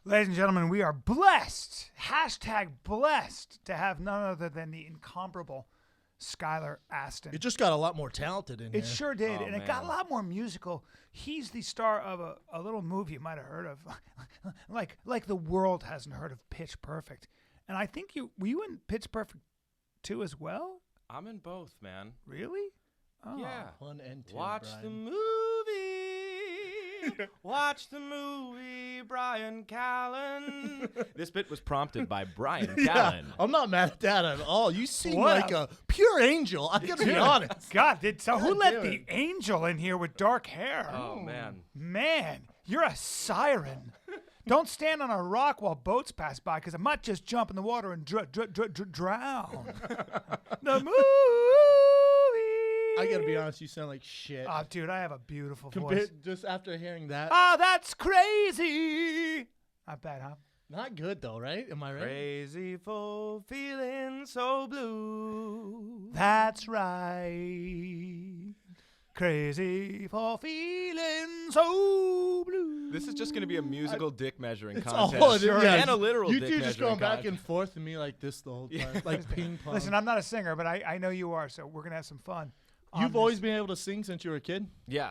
Ladies and gentlemen, we are blessed, #blessed, to have none other than the incomparable Skylar Astin. It just got a lot more talented in here. It sure did, Oh, and it got a lot more musical. He's the star of a little movie you might have heard of, like the world hasn't heard of Pitch Perfect. And I think were you in Pitch Perfect 2 as well? I'm in both, man. Really? Oh. Yeah. 1 and 2. Watch Brian. the movie. Watch the movie, Brian Callen. This bit was prompted by Brian Callen. I'm not mad at that at all. You seem What? like a pure angel. I gotta be honest. God, who let damn the it. angel in here with dark hair? Oh, man. Man, you're a siren. Don't stand on a rock while boats pass by, because I might just jump in the water and drown. The movie. I gotta be honest. You sound like shit. Oh, dude, I have a beautiful voice. Just after hearing that, Oh, that's crazy. Not bad, huh? not good though, right? Am I right? Crazy for feeling so blue. That's right. Crazy for feeling so blue. This is just going to be a musical dick measuring It's contest. all it is. Yeah. And a literal You dick two measuring just going back contest. and forth to me like this the whole time, like ping pong. Listen, I'm not a singer, but I know you are, so we're going to have some fun. You've always been able to sing since you were a kid. Yeah.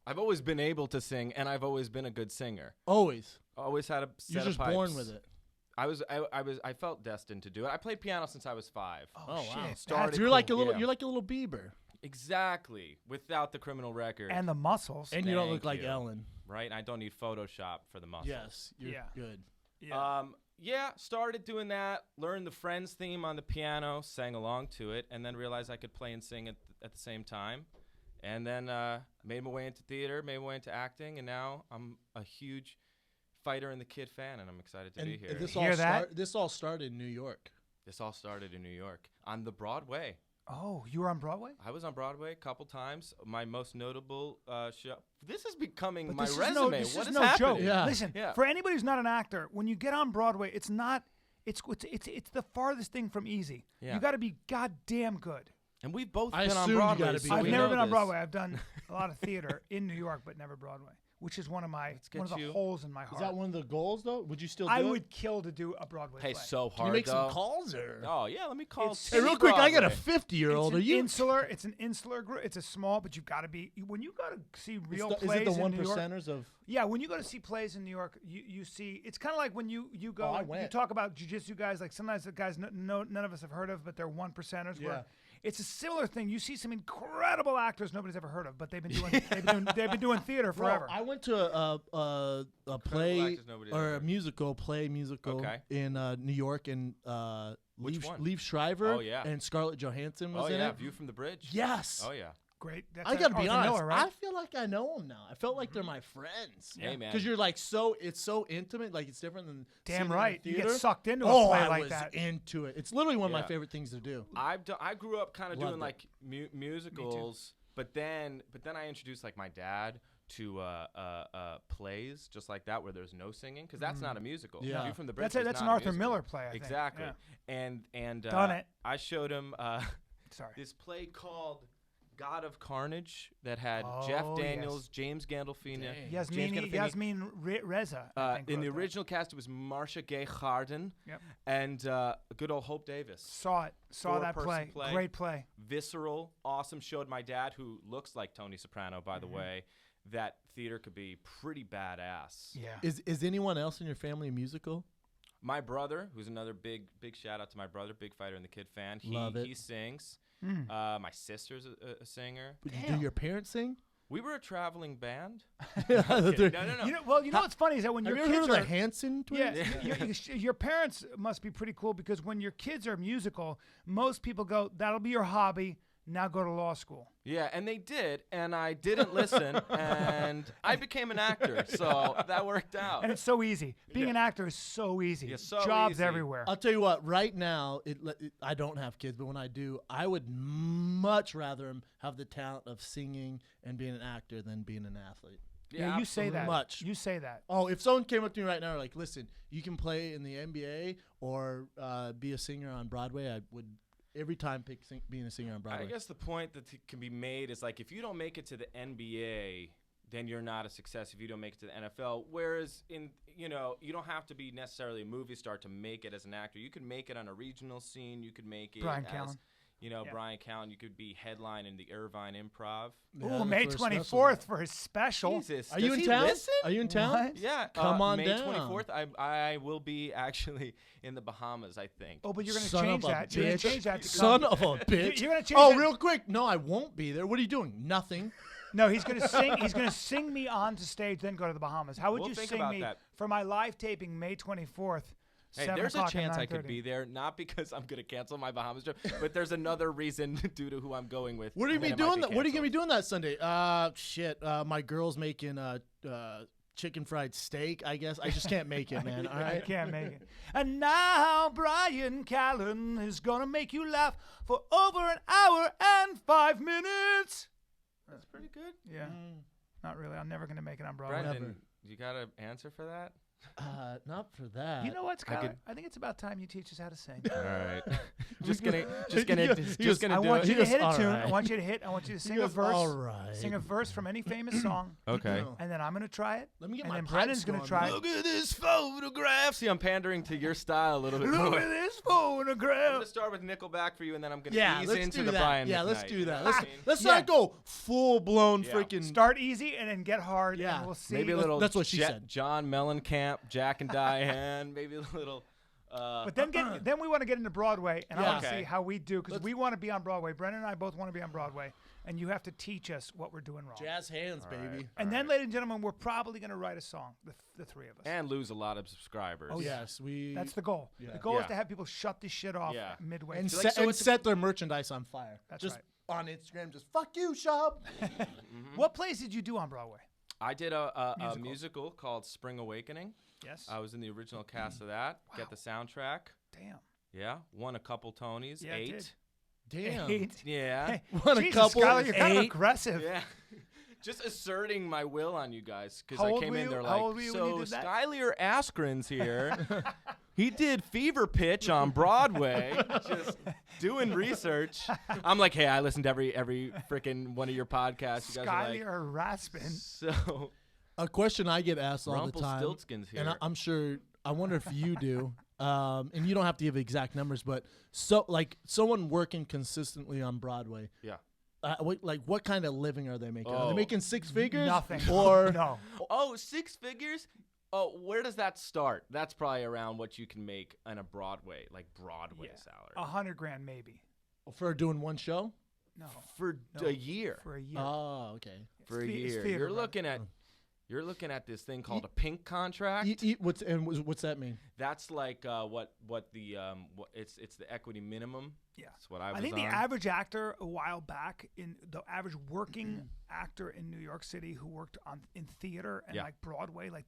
I've always been able to sing, and I've always been a good singer. Always. Always had a set You're of just pipes. born with it. I felt destined to do it. I played piano since I was 5. Oh, wow. shit. Started You're like a little. Yeah. You're like a little Bieber, Exactly. Without the criminal record. And the muscles. and you don't look Thank like you. Ellen. Right? And I don't need Photoshop for the muscles. Yes, you're Yeah. good. Yeah. Started doing that, learned the Friends theme on the piano, sang along to it, and then realized I could play and sing at the same time. And then made my way into theater, made my way into acting, and now I'm a huge Fighter and the Kid fan, and I'm excited to be here. This Hear that? This all started in New York. This all started in New York on the Broadway. Oh, you were on Broadway? I was on Broadway a couple times. My most notable show. This is becoming But my this resume. Is What is no happening? joke. Yeah. Listen, Yeah. for anybody who's not an actor, when you get on Broadway, it's not. It's the farthest thing from easy. Yeah. You got to be goddamn good. And we've both I been on assumed you Broadway. gotta be so I've we never know been on this. Broadway. I've done a lot of theater in New York, but never Broadway, which is one of get the you- holes in my Is heart. that one of the goals though? Would you still do I it? would kill to do a Broadway Hey, play. so Can you hard make though. some calls or? Oh yeah, let me call. It's- Hey, City real quick, I got a Broadway. 50-year-old. Are you? It's an insular group. It's a small, but you've got to be when you go to see real Is plays it the in one New York. percenters of? Yeah, when you go to see plays in New York, you see it's kind of like when you go. Oh, I you went. talk about jiu-jitsu guys, like sometimes the guys none of us have heard of, but they're one percenters. Yeah. Where it's a similar thing. You see some incredible actors nobody's ever heard of, but they've been doing they've been doing theater Bro, forever. I went to a play actors nobody ever or a heard. musical Okay. in New York, and Which one? Liev Schreiber Oh, yeah. and Scarlett Johansson was Oh in yeah, it. View from the Bridge. Yes. Oh yeah. Great. That's I gotta be Arthur honest. Miller, right? I feel like I know them now. I felt like they're my friends. Hey, man. Because you're like it's so intimate. Like it's different than Damn sitting in right. the You get theater. sucked into a Oh, play I like was that. into it. It's literally one of my Yeah. favorite things to do. I grew up kind of Loved doing it. like musicals, but then I introduced like my dad to plays just like that where there's no singing because that's not a musical. Yeah. View from the Bridge. That's was an not a Arthur musical. Miller play. I think. Exactly. Yeah. And Done it. I showed him Sorry. this play called God of Carnage that had Oh, Jeff yes. Daniels, James Gandolfini, Dang. Yasmin Reza. I think, in the wrote that. original cast, it was Marcia Gay Harden Yep. and good old Hope Davis. Saw that Four-person play. Great play. Visceral, awesome. Showed my dad, who looks like Tony Soprano, by the way, that theater could be pretty badass. Yeah. Is anyone else in your family a musical? My brother, who's another big shout out to my brother, big Fighter and the Kid fan. Love it. He sings. Mm. My sister's a singer. Do your parents sing? We were a traveling band. They're- No. You know what's funny is that when Have your you ever kids heard are of the Hanson twins? yeah, your parents must be pretty cool because when your kids are musical, most people go, "That'll be your hobby. Now go to law school." Yeah, and they did, and I didn't listen, and I became an actor, so that worked out. And it's so easy. Being an actor is so easy. Yeah, so Jobs easy. everywhere. I'll tell you what. Right now, I don't have kids, but when I do, I would much rather have the talent of singing and being an actor than being an athlete. Yeah, you say that. Much. You say that. Oh, if someone came up to me right now, like, listen, you can play in the NBA or be a singer on Broadway, I would every time pick being a singer on Broadway. I guess the point that can be made is like if you don't make it to the NBA, then you're not a success if you don't make it to the NFL. Whereas you don't have to be necessarily a movie star to make it as an actor. You could make it on a regional scene. You could make it Brian as, Callen. Brian Callen. You could be headline in the Irvine Improv. Ooh, May 24th for his special. Jesus, Are you in town? Are you in town? What? Yeah, Come on May down. 24th. I will be actually in the Bahamas, I think. Oh, but you're going to Son change of a that. You're going to bitch. change that. To Son come. of a bitch. You're going to change Oh, that. real quick. No, I won't be there. What are you doing? Nothing. No, he's going to sing. He's going to sing me onto stage, then go to the Bahamas. How would We'll you think sing about me that. for my live taping May 24th? Hey, 7 there's a o'clock and chance I could 9:30? be there, not because I'm going to cancel my Bahamas trip, but there's another reason due to who I'm going with. What are you that be it might doing? What are you gonna be canceled. doing that Sunday? Shit. My girl's making chicken fried steak. I guess I just can't make it, man. All I right. can't make it. And now Brian Callen is going to make you laugh for over an hour and 5 minutes. That's pretty good. Yeah. Not really. I'm never going to make it on Broadway. Brendan, you got an answer for that? Not for that. You know what, Skylar? could- I think it's about time you teach us how to sing. All right. just He gonna goes- do I want it. you to hit a All tune. right. I want you to sing a goes, verse. "All right." Sing a verse from any famous song. Okay. No. And then I'm going to try it. Let me get and my then pipes Brendan's going to going, try man. it. Look at this photograph. See, I'm pandering to your style a little bit Look more. at this I'm photograph. gonna start with Nickelback for you, and then I'm gonna Yeah, ease let's into do the that. Brian. Yeah, let's McKnight, do you that. know what Let's I mean? let's Yeah. not go full blown Yeah. freaking. Start easy and then get hard. Yeah. And we'll see. Maybe a little. That's what she said. John Mellencamp, Jack and Diane. Maybe a little. But then we want to get into Broadway, and I Yeah. want to Okay. see how we do because Let's- we want to be on Broadway. Brendan and I both want to be on Broadway, and you have to teach us what we're doing wrong. Jazz hands, baby. And then, ladies and gentlemen, we're probably going to write a song, the three of us. And lose a lot of subscribers. Oh, yeah. Yes, we. That's the goal. Yeah. The goal is Yeah. to have people shut this shit off Yeah. midway. and, through. like, set, so and it's a- set their merchandise on fire. That's just right. on Instagram, just fuck you, shop. What plays did you do on Broadway? I did a Musical. musical called Spring Awakening. Yes. I was in the original cast of that. Get the soundtrack. Damn. Yeah, won a couple Tonys. Yeah, it 8. did. Damn. 8. Yeah. Hey, Won a Jesus, couple, Skylar, you're kind of 8. aggressive. Yeah. Just asserting my will on you guys because How I old came were in you? there How like, old were you when you so did that?" Skylar Astin's here. He did Fever Pitch on Broadway, just doing research. I'm like, hey, I listened to every freaking one of your podcasts. You guys are like, Skylar Raspin. so A question I get asked all the time, Rumpelstiltskin's here. and I'm sure. I wonder if you do. And you don't have to give exact numbers, but someone working consistently on Broadway. Yeah. What kind of living are they making? Are Oh. they making 6 figures? Nothing. Or No. Oh, 6 figures? Oh, where does that start? That's probably around what you can make on a Broadway Yeah. salary. $100,000 maybe. for doing one show? No. For No. a year. For a year. Oh, okay. For a It's year. theater, You're right? looking at this thing called a pink contract. What's that mean? That's like it's the equity minimum. Yeah. That's what I was I think on. the average actor a while back, in the average working actor in New York City who worked in theater and Yeah. like Broadway, like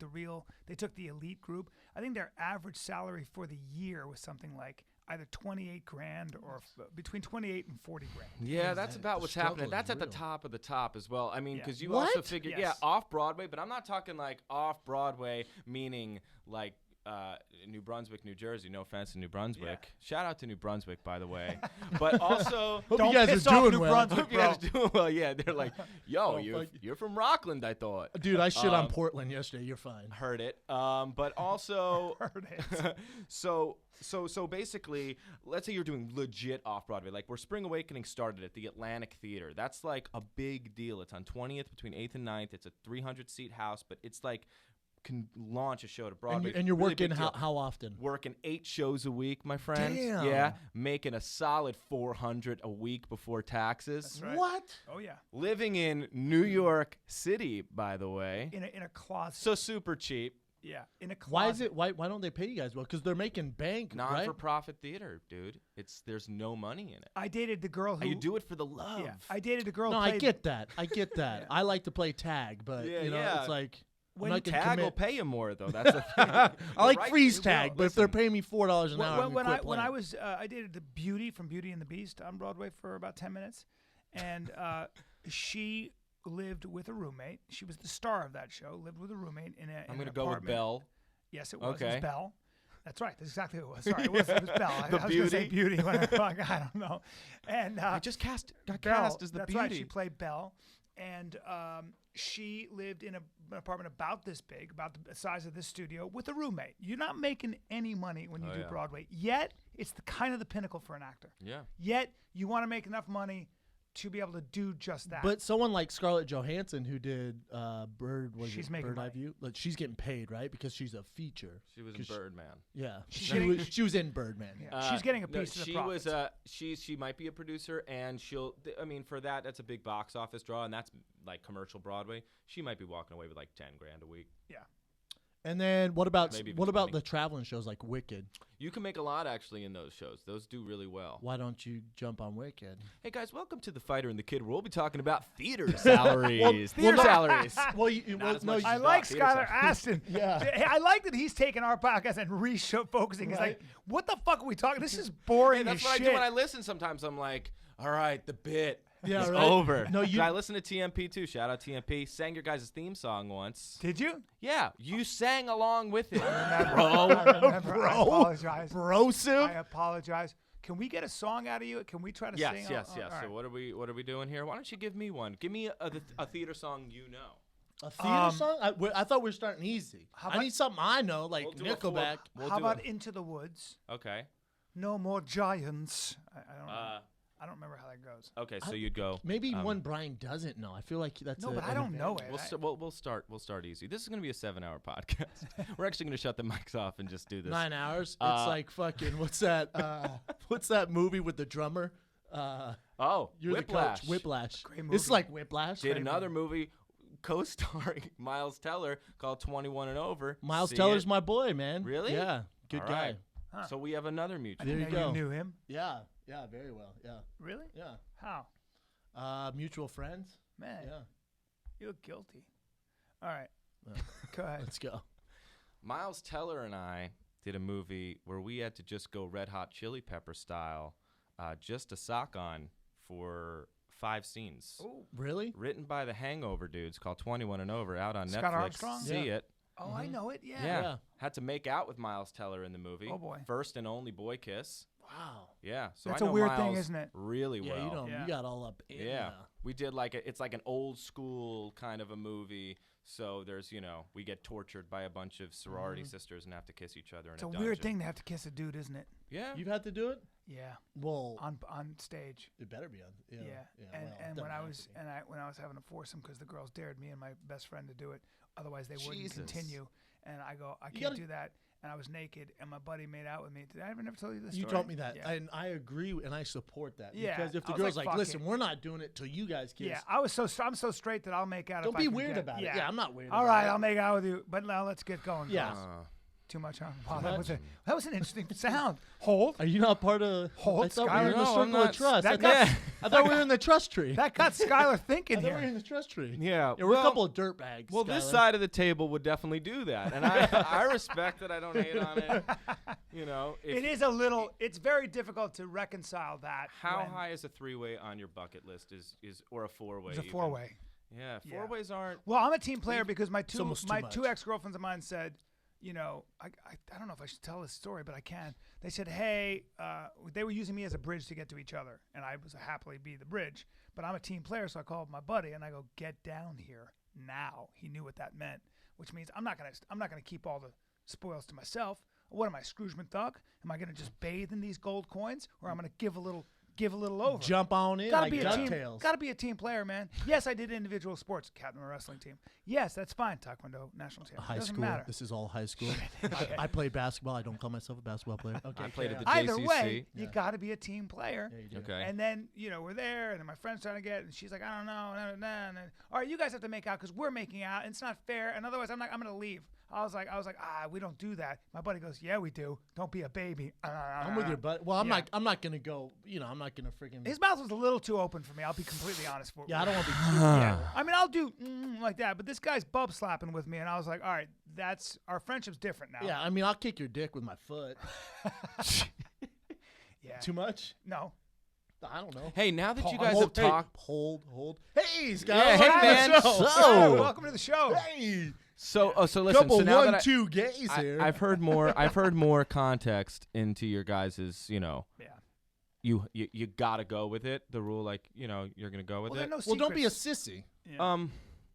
they took the elite group. I think their average salary for the year was something like either $28,000 or between $28,000 and $40,000. Yeah, that's about the what's struggle happening. is That's at the real. top of the top as well. I mean, Yeah. because you What? also figure, Yes. off Broadway, but I'm not talking like off Broadway, meaning like New Brunswick, New Jersey. No offense to New Brunswick. Shout out to New Brunswick, by the way. But also, Hope Don't you guys piss are off doing New well. Brunswick, hope you guys bro. doing well. Yeah, they're like, yo, Oh, you're from Rockland, I thought. Dude, I shit on Portland yesterday. You're fine. Heard it. But also, Heard it. so basically, let's say you're doing legit off Broadway, like where Spring Awakening started at the Atlantic Theater. That's like a big deal. It's on 20th between 8th and 9th. It's a 300-seat house, but it's like can launch a show to Broadway. And you're Really working big deal. how often? Working 8 shows a week, my friend. Damn. Yeah, making a solid $400 a week before taxes. That's right. What? Oh yeah. Living in New York City, by the way. In a closet. So super cheap. Yeah. In a closet. Why is it? Why don't they pay you guys well? Because they're making bank, right? Non-for-profit theater, dude. There's no money in it. I dated the girl who. You do it for the love. Yeah. I dated a girl. No, who I played, get that. I get that. I like to play tag, but Yeah, you know, yeah. it's like When I'm not gonna Tag will commit. pay you more though. That's the thing. I like Right, freeze it will. tag, but if they're Listen. paying me $4 an hour, when I'm I quit when I playing. was I dated the Beauty from Beauty and the Beast on Broadway for about 10 minutes, and she lived with a roommate. She was the star of that show. Lived with a roommate in a. I'm in gonna an go with apartment. Belle. Yes, it was. It Okay. was Belle. That's right. That's exactly who it was. Sorry, it was Belle. The I was going to say Beauty? Beauty. When I don't know. And I just got Belle, cast as the that's Beauty. right. She played Belle, and she lived in an apartment about this big, about the size of this studio, with a roommate. You're not making any money when you do Broadway. Yet, it's the kind of the pinnacle for an actor. Yeah. Yet, you want to make enough money to be able to do just that. But someone like Scarlett Johansson, who did She's making Bird Eye money. View, like, she's getting paid, right? Because she's a feature. She was in Birdman. Yeah, She's she was in Birdman. Yeah. She's getting a piece of the she profits. she might be a producer, and I mean, for that's a big box office draw, and that's like commercial Broadway. She might be walking away with like $10,000 a week. Yeah. And then what about Maybe even what about 20. the traveling shows like Wicked? You can make a lot actually in those shows. Those do really well. Why don't you jump on Wicked? Hey guys, welcome to The Fighter and the Kid, where we'll be talking about theater salaries. Theater well, salaries. Well, you Not as much I as like theater Skylar salaries. Astin. Yeah. Hey, I like that he's taking our podcast and focusing. He's Right. like, what the fuck are we talking? This is boring Hey, that's as what shit. I do when I listen. Sometimes I'm like, all right, the bit Yeah, is right. over. No, I listen to TMP too. Shout out TMP. Sang your guys' theme song once. Did you? Yeah, you sang along with it. I remember. I apologize. I Brosif. apologize. Can we get a song out of you? Can we try to Yes, sing? yes, all yes. right. So what are we doing here? Why don't you give me one? Give me a theater song you know. A theater song? I thought we were starting easy. How I about- need something I know, like We'll do a Nickelback. How about Into the Woods? Okay. No More Giants. I don't know. Uh, I don't remember how that goes. okay, so you'd go. Maybe one Brian doesn't know. I feel like that's No, but I don't know it. We'll start easy. This is gonna be a 7-hour podcast. We're actually gonna shut the mics off and just do this. 9 hours. It's like fucking. What's that? What's that movie with the drummer? Oh, You're Whiplash. the coach. Whiplash. Great It's movie. like Whiplash. Did another movie co-starring Miles Teller called 21 and Over. Miles See Teller's it? my boy, man. Really? Yeah. Good All guy. right. Huh. So we have another mutual. There you Now go. You knew him? Yeah. Yeah. Very well. Yeah. Really? Yeah. How? Mutual friends. Man, Yeah. you look guilty. All right. Yeah. Go ahead. Let's go. Miles Teller and I did a movie where we had to just go Red Hot Chili Pepper style, just a sock on for 5 scenes. Ooh. Really? Written by the Hangover dudes, called 21 and Over, out on Scott Netflix. Armstrong? See Yeah. it. Oh, I know it. Yeah. Yeah. Had to make out with Miles Teller in the movie. Oh, boy. First and only boy kiss. Wow. Yeah. So That's I a know weird Miles thing, isn't it? Really Yeah. well. You know, Yeah. you got all up. Yeah. We did it's like an old school kind of a movie. So there's, we get tortured by a bunch of sorority sisters and have to kiss each other in It's a a dungeon. weird thing to have to kiss a dude, isn't it? Yeah. You've had to do it. Yeah. Well, On stage. it better be on. Yeah. Yeah. well, it And doesn't when I have was to be. when I was having a foursome because the girls dared me and my best friend to do it, otherwise they wouldn't Jesus. continue. And I go, I You can't gotta- do that. And I was naked, and my buddy made out with me. Did I ever never tell you this? You story? told me that, Yeah. and I agree, and I support that. Yeah, Because if the I was girl's like, like, "Fuck listen, it." we're not doing it till you guys kiss. Yeah, I'm so straight that I'll make out. Don't if be I can weird get- about it. Yeah, I'm not weird All about right, it. I'll make out with you, but now let's get going. Yeah. girls. Too much, huh? Wow, Too that much? was an interesting sound. Hold. Are you not part of? Hold, I thought we Skylar. were in the No, I'm circle of not. trust. That I got- thought, I thought we were in the trust tree. That got Skylar I thinking thought we were in here. the trust tree. Yeah. Yeah, we're a couple of dirtbags. Well, this Skylar. side of the table would definitely do that, and I respect it. I don't hate on it. It is a little. It's very difficult to reconcile that. How when high is a 3-way on your bucket list? Is or a 4-way? It's a even? 4-way. Yeah, Yeah. 4-ways aren't. Well, I'm a team player because my almost too two much. ex-girlfriends of mine said, I don't know if I should tell this story, but I can. They said, hey, they were using me as a bridge to get to each other, and I was happily be the bridge. But I'm a team player, so I called my buddy and I go, get down here now. He knew what that meant, which means I'm not gonna keep all the spoils to myself. What am I, Scrooge McDuck? Am I gonna just bathe in these gold coins, or I'm gonna give a little over? Jump on in Gotta like be a team. DuckTales. Gotta be a team player, man. Yes, I did individual sports, captain of a wrestling team. Yes, that's fine. Taekwondo national team. High Doesn't school. matter. This is all high school. I played basketball. I don't call myself a basketball player. Okay. I played at the Either JCC. way, you gotta be a team player. Yeah, you do. Okay. And then we're there, and then my friend's trying to get, and she's like, I don't know, and then, all right, you guys have to make out because we're making out, and it's not fair, and otherwise I'm gonna leave. I was like, we don't do that. My buddy goes, yeah, we do. Don't be a baby. I'm with your buddy. Well, I'm Yeah. not. I'm not gonna go. I'm not gonna freaking. His mouth was a little too open for me. I'll be completely honest. Yeah, I don't want to be. Too, Yeah, I mean, I'll do like that, but this guy's bub slapping with me, and I was like, all right, our friendship's different now. Yeah, I mean, I'll kick your dick with my foot. Yeah. Too much? No. I don't know. Hey, now that you Pause. guys have talked, Hold. Hey, Scott. Yeah, hey, man. Hey, So, welcome to the show. Hey. so listen. Couple So now that 1-2 gays here. I've heard more. I've heard more context into your guys's, Yeah. you gotta go with it. The rule, like, you're gonna go with Well, there it. are no Well, don't be a secrets. sissy. Yeah.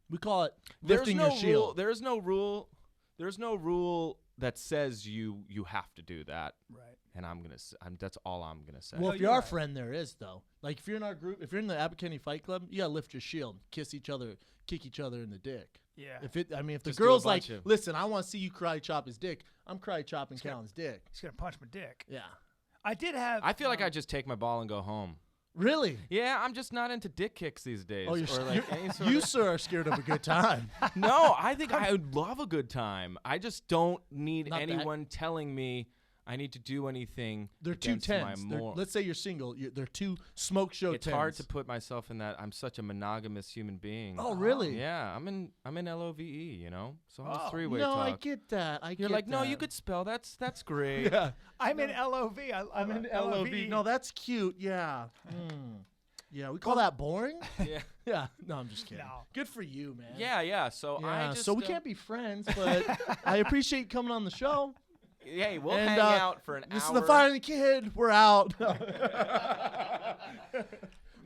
We call it There's lifting no your shield. rule. There's no rule. There's no rule that says you have to do that. Right. And that's all I'm gonna say. Well, No, if you're you're our right. friend, there is though. Like if you're in our group, if you're in the Abbott County Fight Club, you gotta lift your shield, kiss each other, kick each other in the dick. Yeah. If the Just do a girl's like, bunch of- listen, I want to see you karate chop his dick, I'm karate chopping Callan's dick. He's gonna punch my dick. Yeah. I did have. I feel like I just take my ball and go home. Really? Yeah, I'm just not into dick kicks these days. Oh, you're or like any sort you of- sir are scared of a good time. No, I think I would love a good time. I just don't need Not that- anyone telling me I need to do anything. They're two against my tens. moral. Let's say you're single. They're two smoke show It's tens. hard to put myself in that. I'm such a monogamous human being. Oh, really? Yeah, I'm in LOVE, So I'm Oh. three-way No, talk. I get that. You're like, no, you could spell. That's great. Yeah. I'm in LOV. I'm in LOV. No, that's cute. Yeah. Yeah, we call that boring? Yeah. Yeah. No, I'm just kidding. No. Good for you, man. Yeah. So Yeah, I just so we can't be friends, but I appreciate you coming on the show. Hey, we'll And, hang out for an hour. This is the Fighting Kid. We're out. All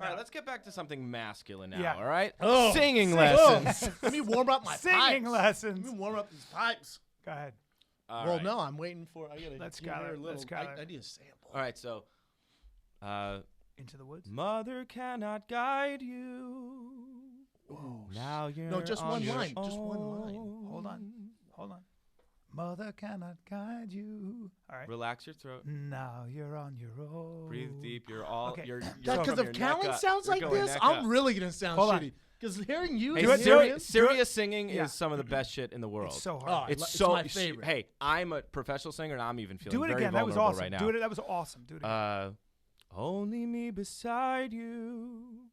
right, let's get back to something masculine now. Yeah. All right. Oh, Singing lessons. Let me warm up my Singing pipes. lessons. Let me warm up these pipes. Go ahead. All well, right. no, I'm waiting for. I gotta. Let's give Skylar, her a little. let's Skylar. I need a sample. All right. So, Into the woods. mother cannot guide you. Ooh, Now you're No, just on one your line, just one line. own. Hold on. Mother cannot guide you. All right. Relax your throat. Now you're on your own. Breathe deep. You're all. Okay. You're Because from if your neck Callan up. sounds You're like going this, neck I'm up. really gonna sound Hold on. shitty. Because hearing you, Hey, Do it, is do it. serious. serious singing Yeah. is some of the best shit in the world. It's so Oh, hard. It's it's so my favorite. Hey, I'm a professional singer, and I'm even feeling Do it very again. That was vulnerable awesome. right now. Do it. That was awesome. Do it again. Only me beside you.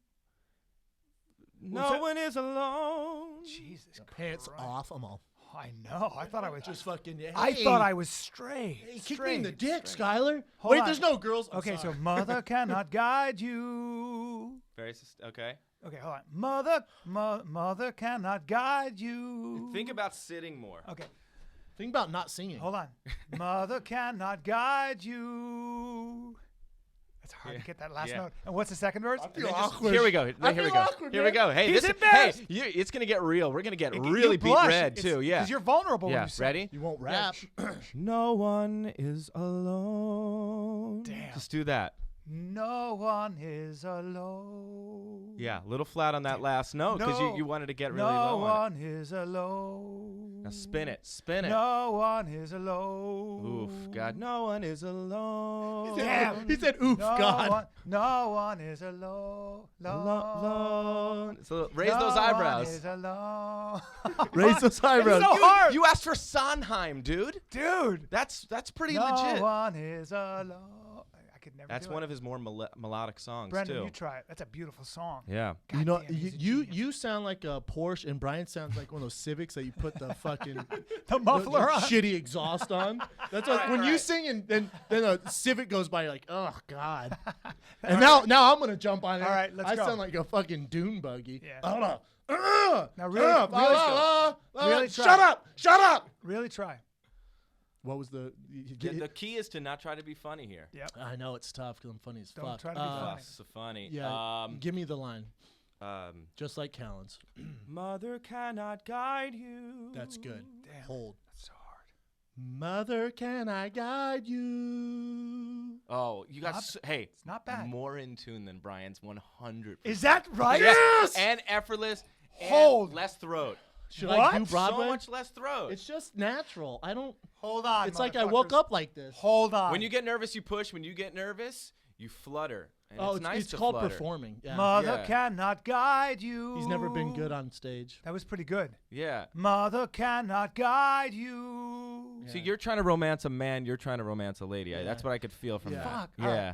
was No that? one is alone. Jesus Pants Christ. off. I'm all. I know. I thought I was Just fucking. Hey, I thought I was straight. Hey, kick me in the Straight. dick, Skylar. Hold Wait, on. there's no girls. I'm Okay, sorry. so mother cannot guide you. Okay. Okay, hold on. Mother cannot guide you. Think about sitting more. Okay, think about not singing. hold on. Mother cannot guide you. It's hard to Yeah. get that last Yeah. note. And what's the second verse? I And feel then just- awkward. Here we go. I Here we feel go. awkward, Here we man. go. Hey, He's this. embarrassed. Hey, it's gonna get real. We're gonna get You really beat blush. red It's- too. Yeah. Because you're vulnerable when Yeah. you sing. Ready? You won't rap. No one is alone. Damn. Just do that. No one is alone. Yeah, a little flat on that last note because No. you wanted to get really No low on one is alone. it. Now spin it. Spin it. No one is alone. Oof, God, no one is alone. Damn. He said, "Oof, No God." One, no one is alone. Alone. So raise No those one eyebrows. is alone. Raise those eyebrows. so hard. You asked for Sondheim, dude. Dude. That's pretty No legit. one is alone. I could never That's do one it. of his more melodic songs Brendan, too. you try it. That's a beautiful song. Yeah. You know, Goddamn, he's a you genius. sound like a Porsche, and Brian sounds like one of those Civics that you put the fucking The muffler on. shitty exhaust on. That's what, when you right. sing and then a Civic goes by, you're like, oh God. And now I'm gonna jump on it. All right, let's I go. sound like a fucking dune buggy. Yeah. Hold on. Now really try. Shut up! Shut up! Really try. What was the? The key is to not try to be funny here. Yep. I know it's tough because I'm funny as Don't fuck. try to be funny. So funny. Yeah, give me the line, just like Callan's. Mother cannot guide you. That's good. Damn. Hold. That's so hard. Mother, can I guide you? Oh, you got Not- hey. It's not bad. More in tune than Brian's 100%. Is that right? Yes! And effortless. Hold. And less throat. Should What? I do Broadway? So much less throat. It's just natural. I don't. Hold on. It's like I woke motherfuckers. up like this. Hold on. when you get nervous, you push. When you get nervous, you flutter. And Oh, it's nice it's to called flutter. performing. Yeah. Mother Yeah. cannot guide you. He's never been good on stage. That was pretty good. Yeah. Mother cannot guide you. See, you're trying to romance a man. You're trying to romance a lady. Yeah. That's what I could feel from Yeah. that. Fuck. Yeah.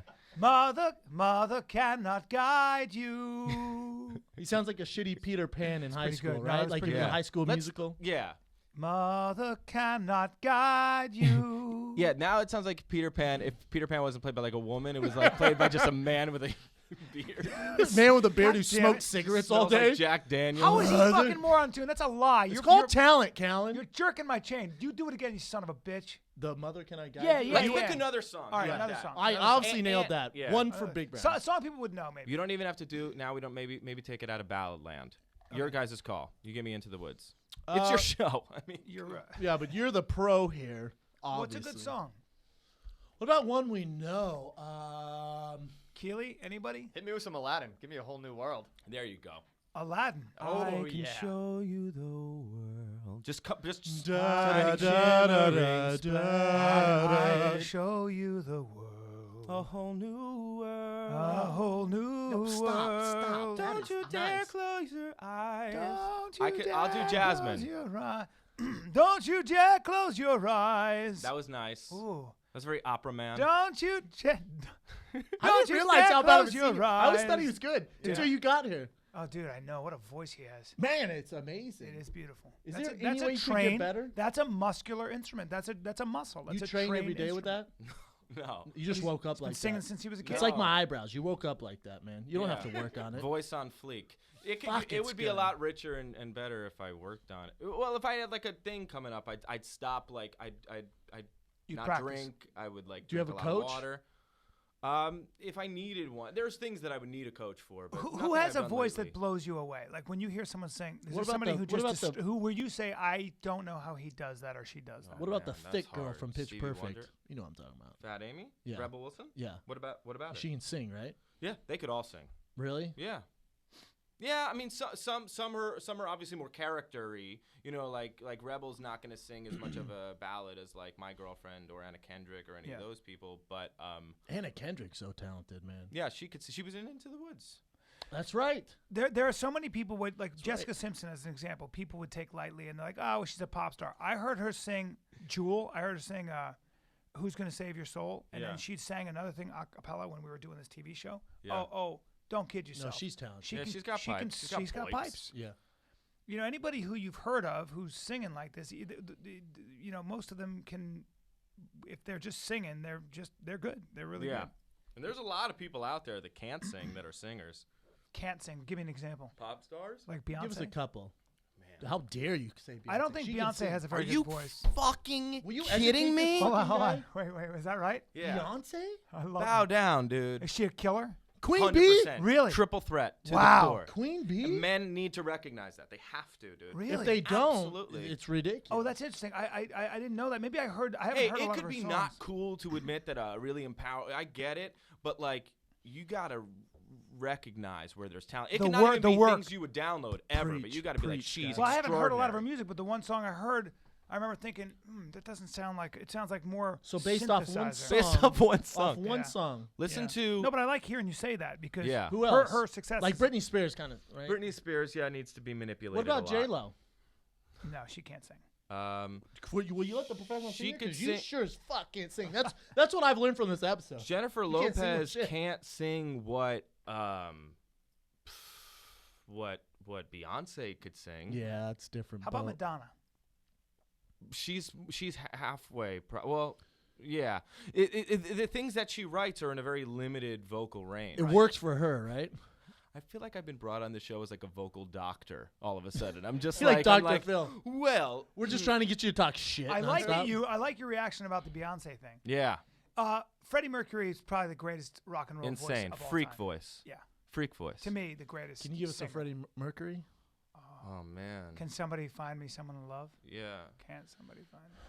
Mother cannot guide you. He sounds like a shitty Peter Pan in high pretty school, good. No, right? that's Like pretty in the good. High School Let's- Musical. Yeah. Mother cannot guide you. Yeah. Now it sounds like Peter Pan. If Peter Pan wasn't played by like a woman, it was like played by just a man with a Beard. This man with a beard God who damn smokes it. cigarettes all Smells day. like Jack Daniels. How is he fucking more on tune? That's a lie. It's called talent, Callan. You're jerking my chain. You do it again, you son of a bitch. The Mother Can I Guide Yeah, You? yeah, Let's yeah. pick another song. All right, Yeah. another That. song. I Another obviously And- nailed and- that. yeah. One for Big Brown. Song people would know, maybe. You don't even have to do now. We don't maybe take it out of ballad land. Your guys' call. You get me Into the Woods. It's your show. I mean, You're Yeah, but you're the pro here. What's Obviously. a good song? What about one we know? Keely? Anybody? Hit me with some Aladdin. Give me a whole new world. there you go. Aladdin. Oh, I can yeah. show you the world. Just Da, da, da, da, da, da. I show you the world. a whole new world. A whole new No, stop. world. That Don't is you dare nice. close your eyes. Don't you I'll do dare Jasmine. close your eye- Don't you dare close your eyes. That was nice. Ooh. That's very opera man. Don't you dare. I Don't didn't you realize dare how bad of a close your singer. I always thought he eyes. was good Yeah. until you got here. Oh, dude, I know. What a voice he has. Man, it's amazing. It is beautiful. Is that's there a, that's any way a you could get train. better? That's a muscular instrument. That's a muscle. That's You a train every trained day with instrument. that? No. You just woke up Been like singing that. since he was a kid. It's like No. my eyebrows. You woke up like that, man. You don't have to work on it. Voice on fleek. It Fuck, it it's would be a good. lot richer and better if I worked on it. Well, if I had like a thing coming up, I'd stop. Like I'd You'd not practice. drink. I would like. Do you have drink a lot of coach? Water. If I needed one, there's things that I would need a coach for. But Who nothing has I've a done voice lately. that blows you away? Like when you hear someone sing, is What there about somebody the- who what just about the- who where you say I don't know how he does that or she does that? What about the man, that's thick girl hard. from Pitch Stevie Perfect? Wonder? You know what I'm talking about. Fat Amy? Yeah. Rebel Wilson? Yeah. What about her? She can sing, right? Yeah, they could all sing. Really? Yeah. Yeah, I mean, some are obviously more character-y. You know, like Rebel's not going to sing as much of a ballad as like My Girlfriend or Anna Kendrick or any of those people. But Anna Kendrick's so talented, man. yeah, she could. She was in Into the Woods. That's right. There are so many people would like Jessica Simpson as an example. People would take lightly and they're like, oh, she's a pop star. I heard her sing Jewel. I heard her sing Who's Gonna Save Your Soul, and Yeah. then she sang another thing a cappella when we were doing this TV show. Yeah. Oh, don't kid yourself. No, she's talented. She Yeah, can, she's got she can- pipes. she's got pipes. Yeah. You know, anybody who you've heard of who's singing like this, you know, most of them can, if they're just singing, they're good. They're really Yeah. good. And there's a lot of people out there that can't sing that are singers. Can't sing. Give me an example. Pop stars? Like Beyonce. Give us a couple. Man. How dare you say Beyonce? I don't think She can Beyonce sing. has a Are very you good voice. fucking Will you kidding educate me? this Hold on, fucking hold guy? on. Wait. Is that right? Yeah. Beyonce? I love Bow her. down, dude. Is she a killer? Queen Bee? 100%. Really? Triple threat to Wow. the core. Queen Bee? And men need to recognize that. They have to, dude. Really? If they don't, Absolutely. it's ridiculous. Oh, that's interesting. I didn't know that. Maybe I haven't Hey, heard a it lot could of her be songs. not cool to admit that really empower. I get it, but like you gotta recognize where there's talent. It The cannot work- even the be work. things you would download ever, but Preach, you gotta be like, preach, she's guys. Well, I haven't heard a lot of her extraordinary. music, but the one song I heard, I remember thinking, that doesn't sound like. It sounds like more. So based off one synthesizer. song. Based off one Off song. one Yeah. song. Listen Yeah. to No, but I like hearing you say that because Yeah. Who else? her success. Like is- Britney Spears, kind of, right? Britney Spears. Yeah, needs to be manipulated. What about a lot. J Lo? No, she can't sing. Will you let the professional She singer? could 'Cause you sing- sure as fuck can't sing. That's what I've learned from this episode. Jennifer You can't sing worth Lopez shit. can't sing what Beyonce could sing. Yeah, that's different. How about boat. Madonna? She's halfway. Well, yeah. The things that she writes are in a very limited vocal range. It works for her, right? I feel like I've been brought on the show as like a vocal doctor all of a sudden. I'm just You're like I'm Dr. Phil. Well, We're just trying to get you to talk shit. I like nonstop. I like your reaction about the Beyonce thing. yeah, Freddie Mercury is probably the greatest rock and roll voice insane. of all Freak time. voice. Yeah, Freak voice. to me, the greatest. Can you give us a singer. Freddie Mercury? Oh man. Can somebody find me someone to love? Yeah. Can't somebody find me?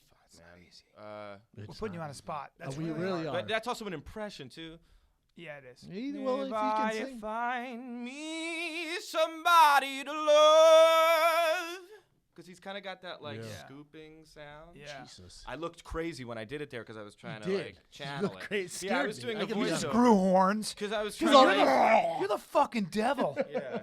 Fuck, man. We're putting you on a spot. That's we really really hard. are. But that's also an impression too. Yeah, it is. Well, if you can Everybody sing. find me somebody to love. Because he's kind of got that like Yeah. scooping sound. Yeah. Jesus. I looked crazy when I did it there because I was trying to did. like You channel looked it. crazy. Yeah, I Scared was me. doing I the could be voice a Screw horns. because I was You're trying to. the, you're the fucking devil. Yeah.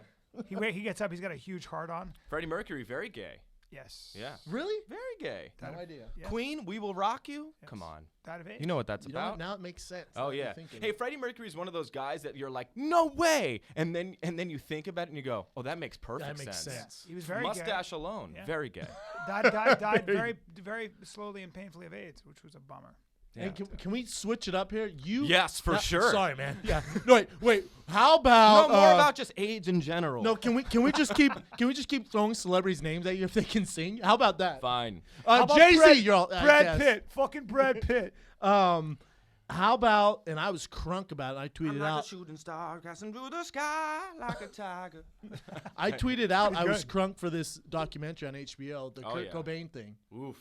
He gets up. He's got a huge heart on. Freddie Mercury, very gay. Yes. Yeah. Really? Very gay. No idea. Yeah. Queen, We Will Rock You. Yes. Come on. That of age. You know what that's You know what? about. Now it makes sense. Oh now that you're yeah. thinking Hey, it. Freddie Mercury is one of those guys that you're like, no way, and then you think about it and you go, oh, that makes perfect That makes sense. sense. He was very Mustache alone, Yeah. very gay. gay. Died very, very slowly and painfully of AIDS, which was a bummer. And can we switch it up here? Yes, for sure. Sorry, man. Yeah. No, wait. How about more about just AIDS in general. No, can we just keep throwing celebrities' names at you if they can sing? How about that? Fine. Jay-Z, you're all Brad Pitt. Fucking Brad Pitt. How about, and I was crunk about it, I tweeted I'm like out. a shooting star casting through the sky like a tiger. I tweeted out I was crunk for this documentary on HBO, the Kurt yeah. Cobain thing. Oof.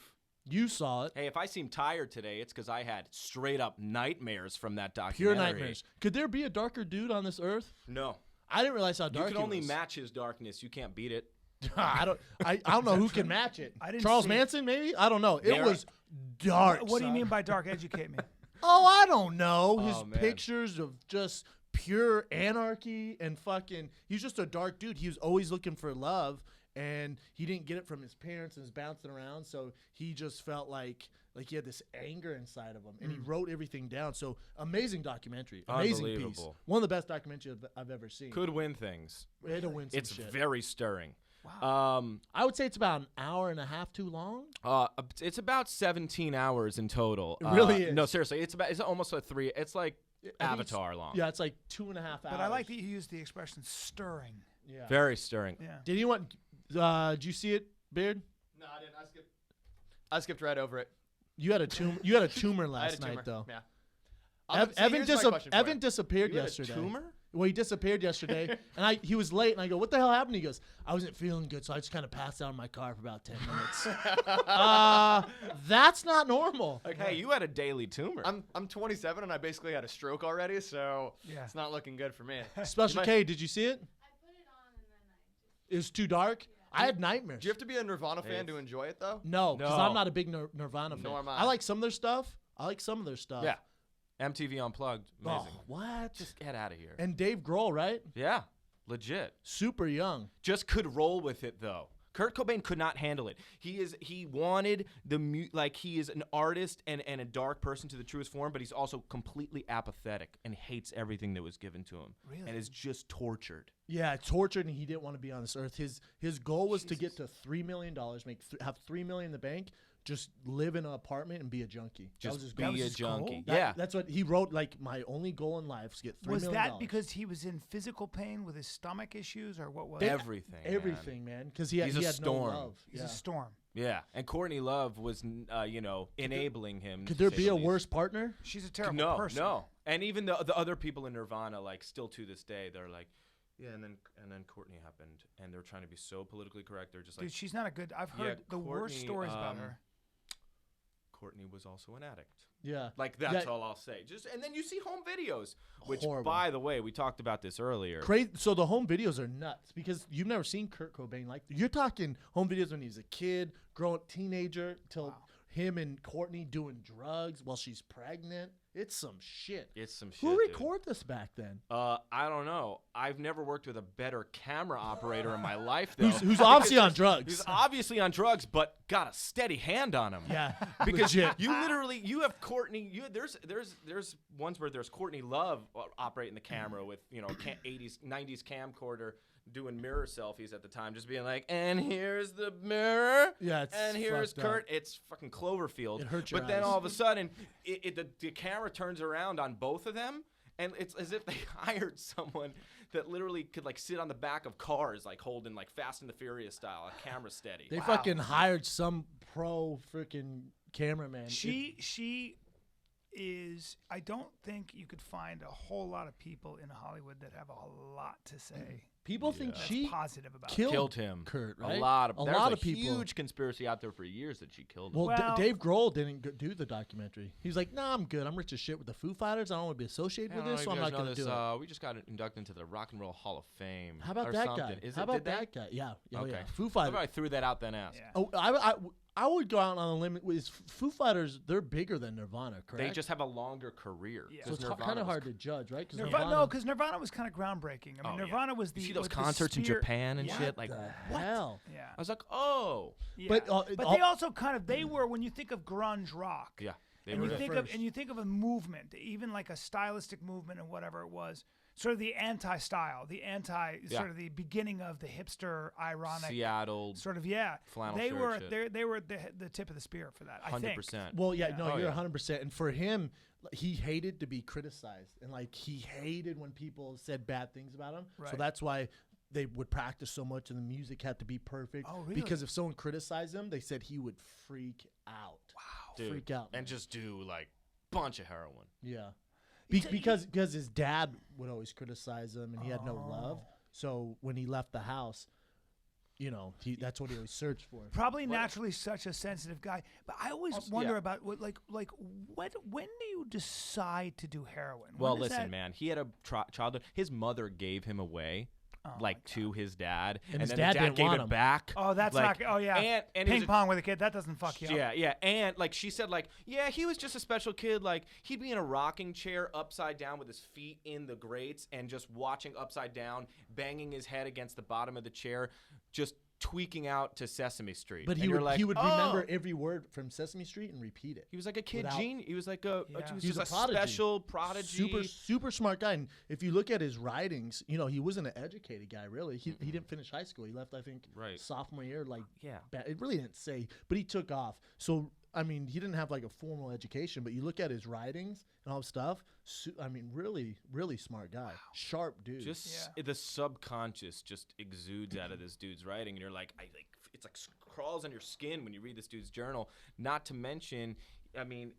You saw it. Hey, if I seem tired today, it's because I had straight up nightmares from that documentary. Pure nightmares. Could there be a darker dude on this earth? No. I didn't realize how dark You can only he was. match his darkness. You can't beat it. I don't know who can match it. I didn't Charles see Manson, maybe? I don't know. It was dark. What do you son. mean by dark? Educate me. Oh, I don't know. His Oh, man. pictures of just pure anarchy and fucking. He's just a dark dude. He was always looking for love, and he didn't get it from his parents and was bouncing around. So he just felt like he had this anger inside of him, and he wrote everything down. So amazing documentary, amazing piece. Unbelievable. One of the best documentaries I've ever seen. Could win things. It had to win some It's shit. very stirring. Wow. I would say it's about an hour and a half too long. It's about 17 hours in total. It really is. No, seriously, it's almost a 3. It's like Avatar long. Yeah, it's like 2.5 hours. But I like that you used the expression stirring. Yeah. Very stirring. Yeah. Did anyone? Did you see it, Beard? No, I didn't. I skipped right over it. You had a tumor. You had a tumor I had last a tumor. night, though. Yeah. Evan disappeared You had a yesterday. tumor? Well, he disappeared yesterday, and he was late, and I go, "What the hell happened?" He goes, "I wasn't feeling good, so I just kind of passed out in my car for about 10 minutes." That's not normal. Hey, you had a daily tumor. I'm 27 and I basically had a stroke already, so Yeah. it's not looking good for me. Special might- K, did you see it? I put it on and then It was too dark. I had nightmares. Do you have to be a Nirvana fan to enjoy it though? No, because No. I'm not a big Nirvana fan. Nor am I. I like some of their stuff. yeah. MTV Unplugged. Amazing. Oh, what? Just get out of here. And Dave Grohl, right? Yeah. Legit. Super young. Just could roll with it though. Kurt Cobain could not handle it. He wanted he is an artist and a dark person to the truest form, but he's also completely apathetic and hates everything that was given to him. Really? And is just tortured. Yeah, tortured, and he didn't want to be on this earth. His goal was to get to $3 million, have $3 million in the bank, just live in an apartment and be a junkie. That was his Just goal. be a his goal? junkie. That- Yeah. That's what he wrote. Like, my only goal in life is to get $3 million. Was that because he was in physical pain with his stomach issues, or what was it? Everything. man. Everything, man, because he had He's a no storm. love. He's Yeah. a storm. Yeah. And Courtney Love was enabling him. Could to there say be the a least. worse partner? She's a terrible No, person. no. And even the other people in Nirvana, like still to this day, they're like, yeah, and then Courtney happened, and they're trying to be so politically correct. They're just like, Dude, she's not a good. I've heard the worst Courtney, stories about her. Courtney was also an addict. Yeah. Like that's Yeah. all I'll say. Just and then you see home videos, which Horrible. by the way, we talked about this earlier. Crazy. So the home videos are nuts because you've never seen Kurt Cobain like. You're talking home videos when he's a kid, growing teenager, till him and Courtney doing drugs while she's pregnant. It's some shit. It's some shit. Who dude. recorded this back then? I don't know. I've never worked with a better camera operator in my life, though. Who's obviously on drugs. He's obviously on drugs, but got a steady hand on him. Yeah, Because legit. you have Courtney. There's ones where there's Courtney Love operating the camera with 80s 90s camcorder doing mirror selfies at the time, just being like, and here's the mirror. Yeah, it's and here's fucked up. Kurt. It's fucking Cloverfield. It hurts your But then eyes. all of a sudden, the camera turns around on both of them. And it's as if they hired someone that literally could like sit on the back of cars, like holding like Fast and the Furious style, a camera steady. They fucking hired some pro freaking cameraman. She is. I don't think you could find a whole lot of people in Hollywood that have a lot to say. People think That's she positive about it. killed him. Kurt, right? A lot of people. huge conspiracy out there for years that she killed him. Well, Well- Dave Grohl didn't do the documentary. He's like, nah, I'm good. I'm rich as shit with the Foo Fighters. I don't want to be associated with this, so I'm not going to do it. We just got inducted into the Rock and Roll Hall of Fame. How about or that something. guy? Is How it, about did they? that guy? Yeah. Oh, Okay. yeah. Foo I Fighters. threw that out then asked. Yeah. Oh, I would go out on a limit with Foo Fighters. They're bigger than Nirvana, correct? They just have a longer career. Yeah. so 'cause it's Nirvana kind of was hard to judge, right? Because Because Nirvana was kind of groundbreaking. I mean, Oh, yeah. Nirvana was the. You see those with the concerts in spear- Japan and Yeah. shit? Like, the what? hell? Yeah. I was like, oh. Yeah. But, But they also kind of, they were, when you think of grunge rock, Yeah. And were you the think first. and you think of a movement, even like a stylistic movement and whatever it was, sort of the anti-style, sort of the beginning of the hipster, ironic, Seattle sort of flannel They shirt were shit. they were the tip of the spear for that. I think. 100%. Well, yeah, Yeah. no, Oh, you're yeah. 100%. And for him, he hated to be criticized, and like he hated when people said bad things about him. So Right. that's why they would practice so much, and the music had to be perfect. Oh, really? Because if someone criticized him, they said he would freak out. Wow, Dude, freak out, man. and just do like bunch of heroin. Yeah. It's a- Because his dad would always criticize him, and he had no love. Oh. So when he left the house, that's what he always searched for. Probably naturally such a sensitive guy, but I always Also- wonder yeah. about when do you decide to do heroin? Well, When is listen, that- man. He had a childhood. His mother gave him away, to his dad, And his then dad the didn't dad gave want it him. back. Oh, that's like, not. Oh yeah, and ping he's a- pong with a kid that doesn't fuck you up. Yeah, and like she said, like, yeah, he was just a special kid. Like he'd be in a rocking chair upside down with his feet in the grates and just watching upside down, banging his head against the bottom of the chair, just tweaking out to Sesame Street. But And he you're would like, he would "Oh." remember every word from Sesame Street and repeat it. He was like a kid without- genius. He was like a Yeah. he was He was just a a prodigy. special prodigy. Super smart guy. And if you look at his writings, he wasn't an educated guy, really. He didn't finish high school. He left, I think, Right. sophomore year. Yeah. It really didn't say, but he took off. So, I mean, he didn't have like a formal education, but you look at his writings and all stuff. Really, really smart guy. Sharp dude. Just the subconscious just exudes out of this dude's writing, and you're like, it's like crawls on your skin when you read this dude's journal. Not to mention, I mean,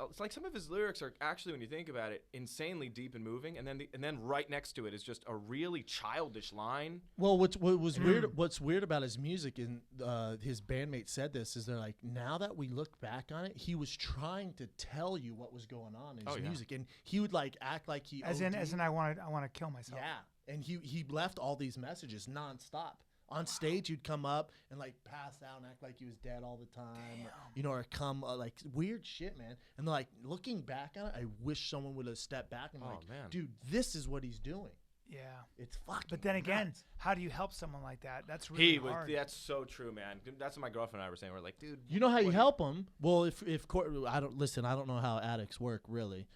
it's like some of his lyrics are actually, when you think about it, insanely deep and moving, and then right next to it is just a really childish line. Well, what was weird? What's weird about his music, and his bandmate said this, is they're like, now that we look back on it, he was trying to tell you what was going on in his music, and he would like act like he As in, I want to kill myself. Yeah, and he left all these messages nonstop. On stage, he'd come up and like pass out and act like he was dead all the time, or come like weird shit, man. And like looking back on it, I wish someone would have stepped back and man. dude, this is what he's doing. Yeah. It's fucking. But then again, nuts. how do you help someone like that? That's really hard. That's so true, man. That's what my girlfriend and I were saying. We're like, dude, You know how you help him? Well, if I don't know how addicts work really.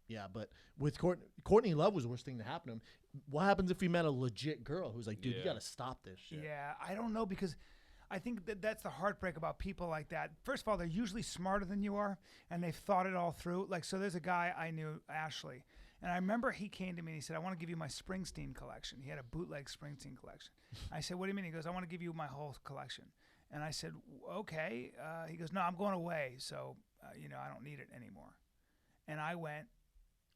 Yeah, but with Courtney Love was the worst thing to happen to him. What happens if he met a legit girl who's like, dude, you got to stop this shit? Yeah, I don't know, because I think that's the heartbreak about people like that. First of all, they're usually smarter than you are, and they've thought it all through. Like, so there's a guy I knew, Ashley, and I remember he came to me and he said, I want to give you my Springsteen collection. He had a bootleg Springsteen collection. I said, what do you mean? He goes, I want to give you my whole collection. And I said, okay. He goes, no, I'm going away, so, I don't need it anymore. And I went,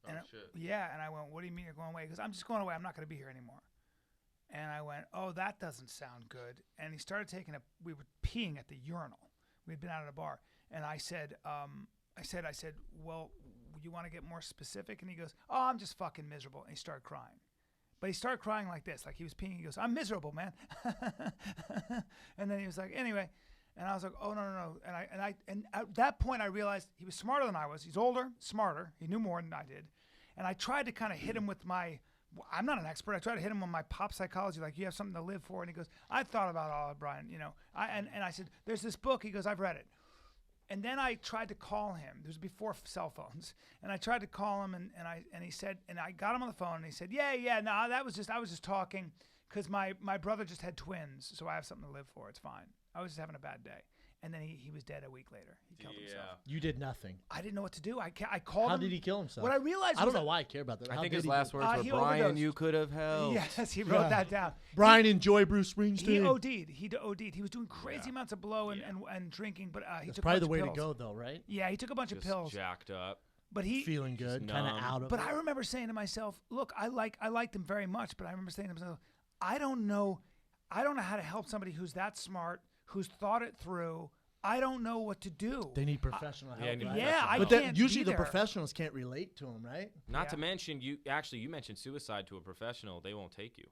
and I went, what do you mean you're going away? He goes, I'm just going away. I'm not going to be here anymore. And I went, oh, that doesn't sound good. And he started we were peeing at the urinal. We'd been out at a bar. And I said, well, you want to get more specific? And he goes, oh, I'm just fucking miserable. And he started crying. But he started crying like this, like he was peeing. He goes, I'm miserable, man. And then he was like, anyway. And I was like, oh, no. And at that point, I realized he was smarter than I was. He's older, smarter. He knew more than I did. And I tried to kind of hit him with I'm not an expert. I tried to hit him on my pop psychology, like, you have something to live for. And he goes, I thought about all of Brian, and I said, there's this book. He goes, I've read it. And then I tried to call him. This was before cell phones. And I tried to call him, and he said, and I got him on the phone, and he said, yeah, no, I was just talking because my brother just had twins, so I have something to live for. It's fine. I was just having a bad day. And then he was dead a week later. He killed himself. You did nothing. I didn't know what to do. I called him. How did he kill himself? What I realized I don't was know why I care about that. I How think did his he last do- words were, he Brian, overdosed. you could have helped. Yes, he wrote that down. Brian, enjoy Bruce Springsteen. He OD'd. He OD'd. He was doing crazy amounts of blow and drinking, but he That's took probably a the bunch way of to pills. go, though, right? Yeah, he took a bunch of Just pills. jacked up. But he Feeling good, kind of numb. out of But it. I remember saying to myself, look, I liked him very much, but I remember saying to myself, I don't know how to help somebody who's that smart, who's thought it through. I don't know what to do. They need professional help. need right? Yeah, I But can't usually be the there. professionals can't relate to him, right? Not Yeah. to mention, you mentioned suicide to a professional. They won't take you.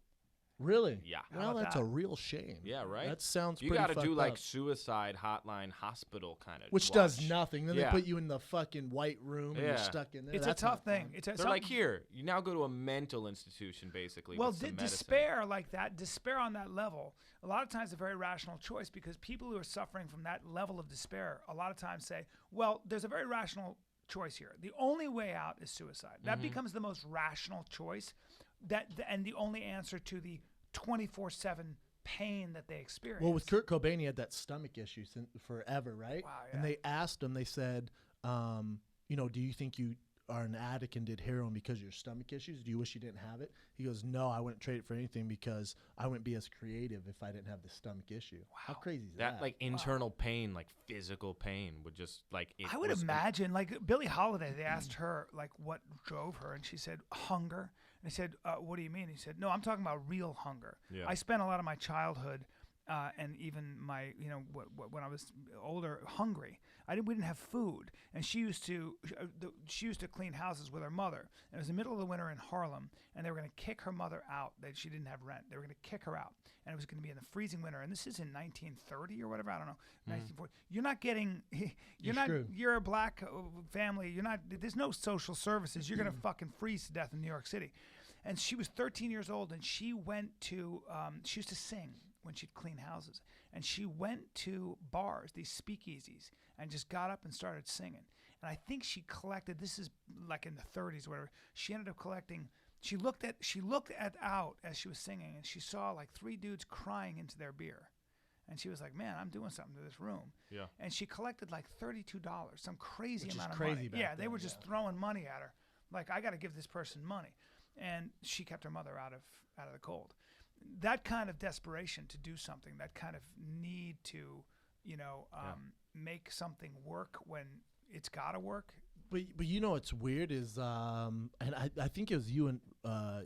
Really? Yeah. How Well, about that's that? a real shame. Yeah, right? That sounds You pretty got to fucked do like up. suicide hotline hospital kind of. Which does nothing. Then Yeah. they put you in the fucking white room and you're Yeah. stuck in there. It's That's a tough not thing. fun. It's a, They're like, here, you now go to a mental institution, basically. well, with some medicine. despair like that, despair on that level, a lot of times a very rational choice, because people who are suffering from that level of despair a lot of times say, well, there's a very rational choice here. The only way out is suicide. That becomes the most rational choice, and the only answer to the 24/7 pain that they experience. Well, with Kurt Cobain, he had that stomach issue forever, right? Wow, And yeah. they asked him, they said, do you think you are an addict and did heroin because of your stomach issues? Do you wish you didn't have it? He goes, no, I wouldn't trade it for anything because I wouldn't be as creative if I didn't have the stomach issue. How crazy is that? That like internal pain, like physical pain, would just like. I would imagine, like Billie Holiday, they asked her like what drove her, and she said hunger. And they said, what do you mean? He said, no, I'm talking about real hunger. Yeah. I spent a lot of my childhood and even my, when I was older, hungry. We didn't have food. And she used to clean houses with her mother. And it was the middle of the winter in Harlem, and they were going to kick her mother out. She didn't have rent. They were going to kick her out. And it was going to be in the freezing winter. And this is in 1930 or whatever, I don't know, 1940. You're not getting, you're a black family. There's no social services. You're going to fucking freeze to death in New York City. And she was 13 years old, and she went to, she used to sing when she'd clean houses. And she went to bars, these speakeasies, and just got up and started singing. And I think she collected, this is like in the 30s or whatever, she ended up collecting, she looked out as she was singing, and she saw like 3 dudes crying into their beer. And she was like, man, I'm doing something to this room. Yeah. And she collected like $32, some crazy Which is amount of crazy money. back Yeah, they then, were just throwing money at her. Like, I got to give this person money. And she kept her mother out of the cold. That kind of desperation to do something, that kind of need to, make something work when it's got to work. But what's weird is, and I think it was you and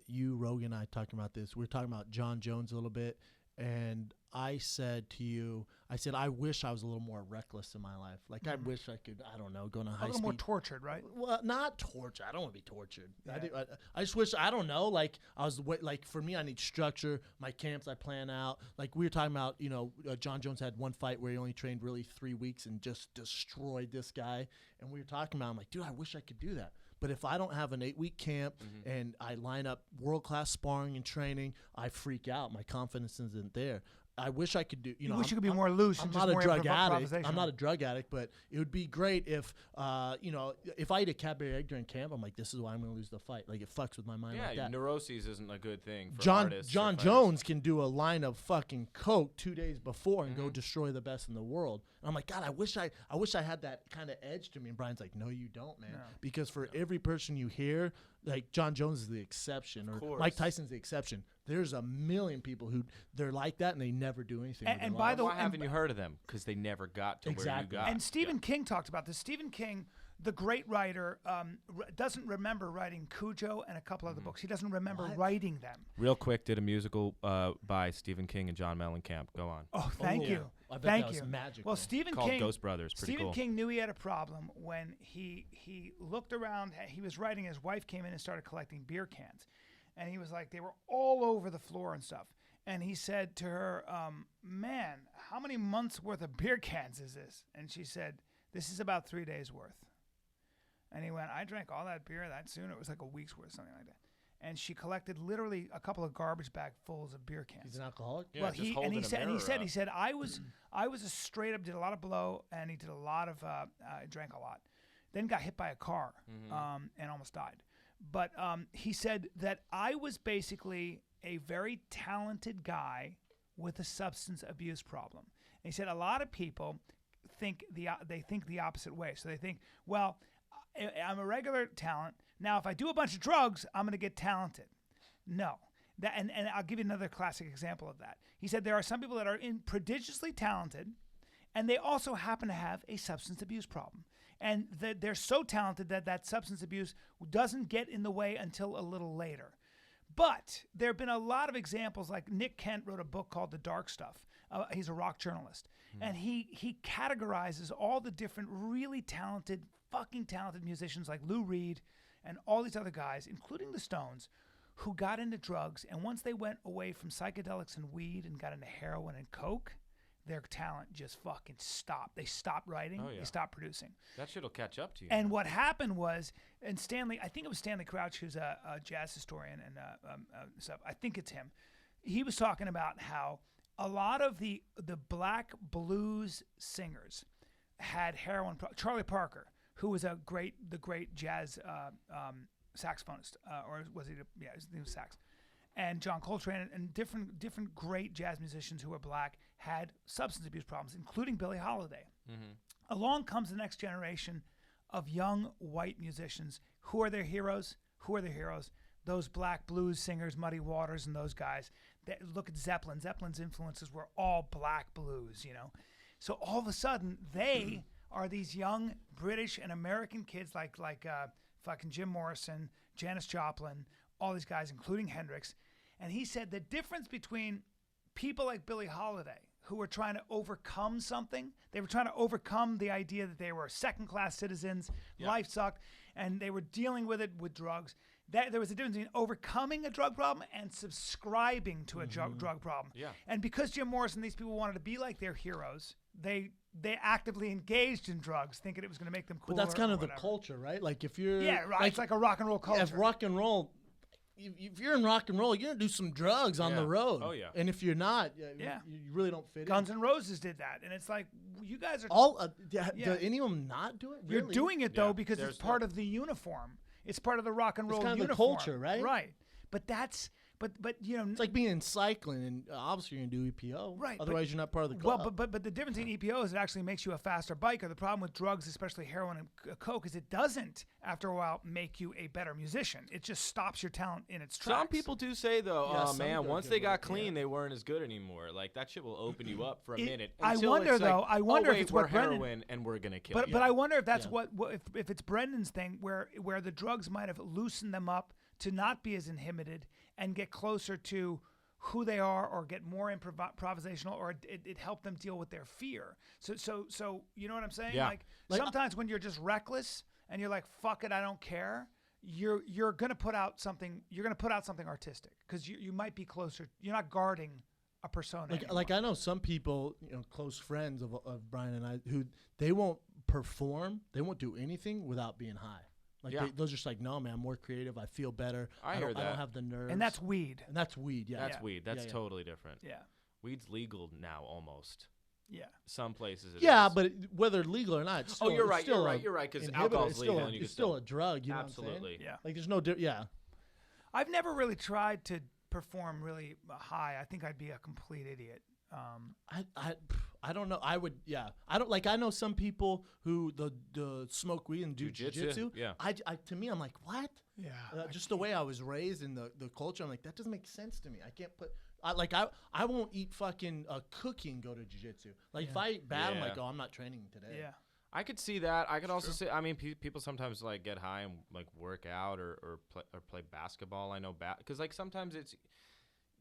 you, Rogan, and I talking about this. We were talking about John Jones a little bit, and I said to you, I wish I was a little more reckless in my life. Like, I wish I could, I don't know, go on a high speed. A little more tortured, right? Well, not torture. I don't want to be tortured. Yeah. I just wish, I don't know, like, like, for me, I need structure. My camps, I plan out. Like, we were talking about, John Jones had one fight where he only trained really 3 weeks and just destroyed this guy. And we were talking about, I'm like, dude, I wish I could do that. But if I don't have an 8-week camp and I line up world-class sparring and training, I freak out. My confidence isn't there. I wish I could do, You wish you could be more loose. I'm and not just a more drug addict. improvisational. I'm not a drug addict, but it would be great if, if I eat a Cadbury egg during camp, I'm like, this is why I'm going to lose the fight. Like, it fucks with my mind like that. Neuroses isn't a good thing for John artists. or John fighters. Jones can do a line of fucking coke 2 days before and go destroy the best in the world. And I'm like, God, I wish I had that kind of edge to me. And Brian's like, no, you don't, man. No. Because for every person you hear, like John Jones is the exception, or course. Mike Tyson's the exception. There's a million people who they're like that and they never do anything. with And their by lives. the Why way, haven't you heard of them? Because they never got to where Exactly. you got. And Stephen King talked about this. Stephen King, the great writer, doesn't remember writing Cujo and a couple other books. He doesn't remember writing them. Real quick, did a musical by Stephen King and John Mellencamp. Go on. Oh, thank you. I bet Thank that was you. magical. Well, Stephen Called King, Ghost Brothers. Pretty Stephen cool. King knew he had a problem when he looked around. He was writing. His wife came in and started collecting beer cans, and he was like, they were all over the floor and stuff. And he said to her, "Man, how many months worth of beer cans is this?" And she said, "This is about 3 days worth." And he went, "I drank all that beer that soon. It was like a week's worth, something like that." And she collected literally a couple of garbage bag fulls of beer cans. He's an alcoholic. Yeah, Well, just he holding a mirror he up. said I was a straight up, did a lot of blow, and he did a lot of drank a lot, then got hit by a car and almost died. But he said that I was basically a very talented guy with a substance abuse problem. And he said a lot of people think the opposite way. So they think, well, I'm a regular talent. Now, if I do a bunch of drugs, I'm going to get talented. No. And I'll give you another classic example of that. He said there are some people that are prodigiously talented, and they also happen to have a substance abuse problem. And they're so talented that substance abuse doesn't get in the way until a little later. But there have been a lot of examples, like Nick Kent wrote a book called The Dark Stuff. He's a rock journalist. And he categorizes all the different really talented, fucking talented musicians like Lou Reed and all these other guys, including the Stones, who got into drugs, and once they went away from psychedelics and weed and got into heroin and coke, their talent just fucking stopped. They stopped writing. Oh, yeah. They stopped producing. That shit'll catch up to you. And what happened was, and Stanley, I think it was Stanley Crouch, who's a jazz historian and stuff. I think it's him. He was talking about how a lot of the black blues singers had heroin. Charlie Parker, who was the great jazz saxophonist, or was he? He was sax. And John Coltrane and different great jazz musicians who were black had substance abuse problems, including Billie Holiday. Mm-hmm. Along comes the next generation of young white musicians. Who are their heroes? Those black blues singers, Muddy Waters, and those guys. Look at Zeppelin. Zeppelin's influences were all black blues, you know. So all of a sudden, they are these young British and American kids like fucking Jim Morrison, Janis Joplin, all these guys, including Hendrix. And he said the difference between people like Billie Holiday, who were trying to overcome something, they were trying to overcome the idea that they were second-class citizens, life sucked, and they were dealing with it with drugs. There was a difference between overcoming a drug problem and subscribing to a drug problem. Yeah. And because Jim Morrison, these people wanted to be like their heroes, they actively engaged in drugs, thinking it was going to make them cooler. But that's kind of the culture, right? Like if you're it's like a rock and roll culture. If rock and roll, if you're in rock and roll, you're gonna do some drugs on the road. Oh yeah. And if you're not, you really don't fit Guns N' Roses did that, and it's like you guys are all. Do any of them not do it? Really? You're doing it though because it's part of the uniform. It's part of the rock and roll it's kind uniform. Of the culture, right? Right. But that's you know, it's like being in cycling, and obviously you're gonna do EPO, right? Otherwise, you're not part of the club. Well, but the difference in EPO is it actually makes you a faster biker. The problem with drugs, especially heroin and coke, is it doesn't after a while make you a better musician. It just stops your talent in its tracks. Some people do say though, oh man, once they got clean, they weren't as good anymore. Like that shit will open you up for a minute. I wonder though. I wonder if it's what heroin Brendan, and we're gonna kill you. But I wonder if that's what if it's Brendan's thing, where the drugs might have loosened them up to not be as inhibited and get closer to who they are, or get more improvisational, or it helped them deal with their fear. So you know what I'm saying? Yeah. Like sometimes when you're just reckless and you're like, fuck it, I don't care. You're gonna put out something. You're gonna put out something artistic because you might be closer. You're not guarding a persona. Like I know some people, you know, close friends of Brian and I, who they won't perform. They won't do anything without being high. Like they're just like, no, man, I'm more creative. I feel better. I don't have the nerves. And that's weed. That's weed. That's weed. That's totally different. Yeah. Weed's legal now almost. Yeah. Some places it is. But whether legal or not, it's still, you're right. You're right. Because alcohol's legal and you can still a drug. You know absolutely. What I'm saying? Yeah. Like there's no. I've never really tried to perform really high. I think I'd be a complete idiot. I don't know. I would. Yeah. I don't like. I know some people who the smoke weed and do jiu-jitsu. Yeah. To me, I'm like, what? Yeah. Just the way I was raised in the culture, I'm like, that doesn't make sense to me. I can't put. I won't eat fucking cookie and go to jiu-jitsu. Like if I eat bad, I'm like, oh, I'm not training today. Yeah. I could see that. I could also say, I mean, people sometimes like get high and like work out or play basketball. I know because like sometimes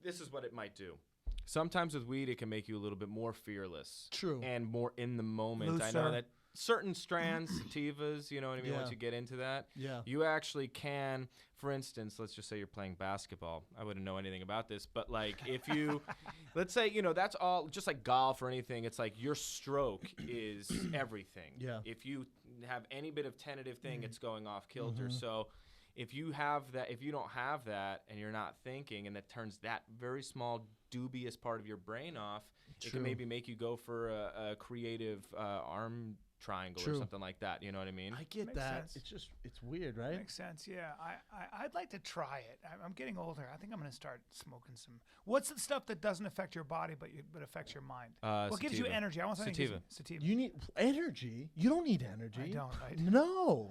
this is what it might do. Sometimes with weed, it can make you a little bit more fearless. True. And more in the moment. Looser. I know that certain strands, sativas, you know what I mean? Once you get into that, you actually can, for instance, let's just say you're playing basketball. I wouldn't know anything about this, but like if you, let's say, you know, that's all, just like golf or anything, it's like your stroke is everything. Yeah. If you have any bit of tentative thing, it's going off kilter. So if you have that, if you don't have that and you're not thinking, and that turns that very small dubious part of your brain off, it can maybe make you go for a creative arm triangle or something like that. You know what I mean? I get Makes that. sense. It's weird, right? Makes sense. Yeah. I'd like to try it. I'm getting older. I think I'm going to start smoking some. What's the stuff that doesn't affect your body but affects your mind? What gives you energy? I want something sativa. You need energy. You don't need energy. I don't. Right? No.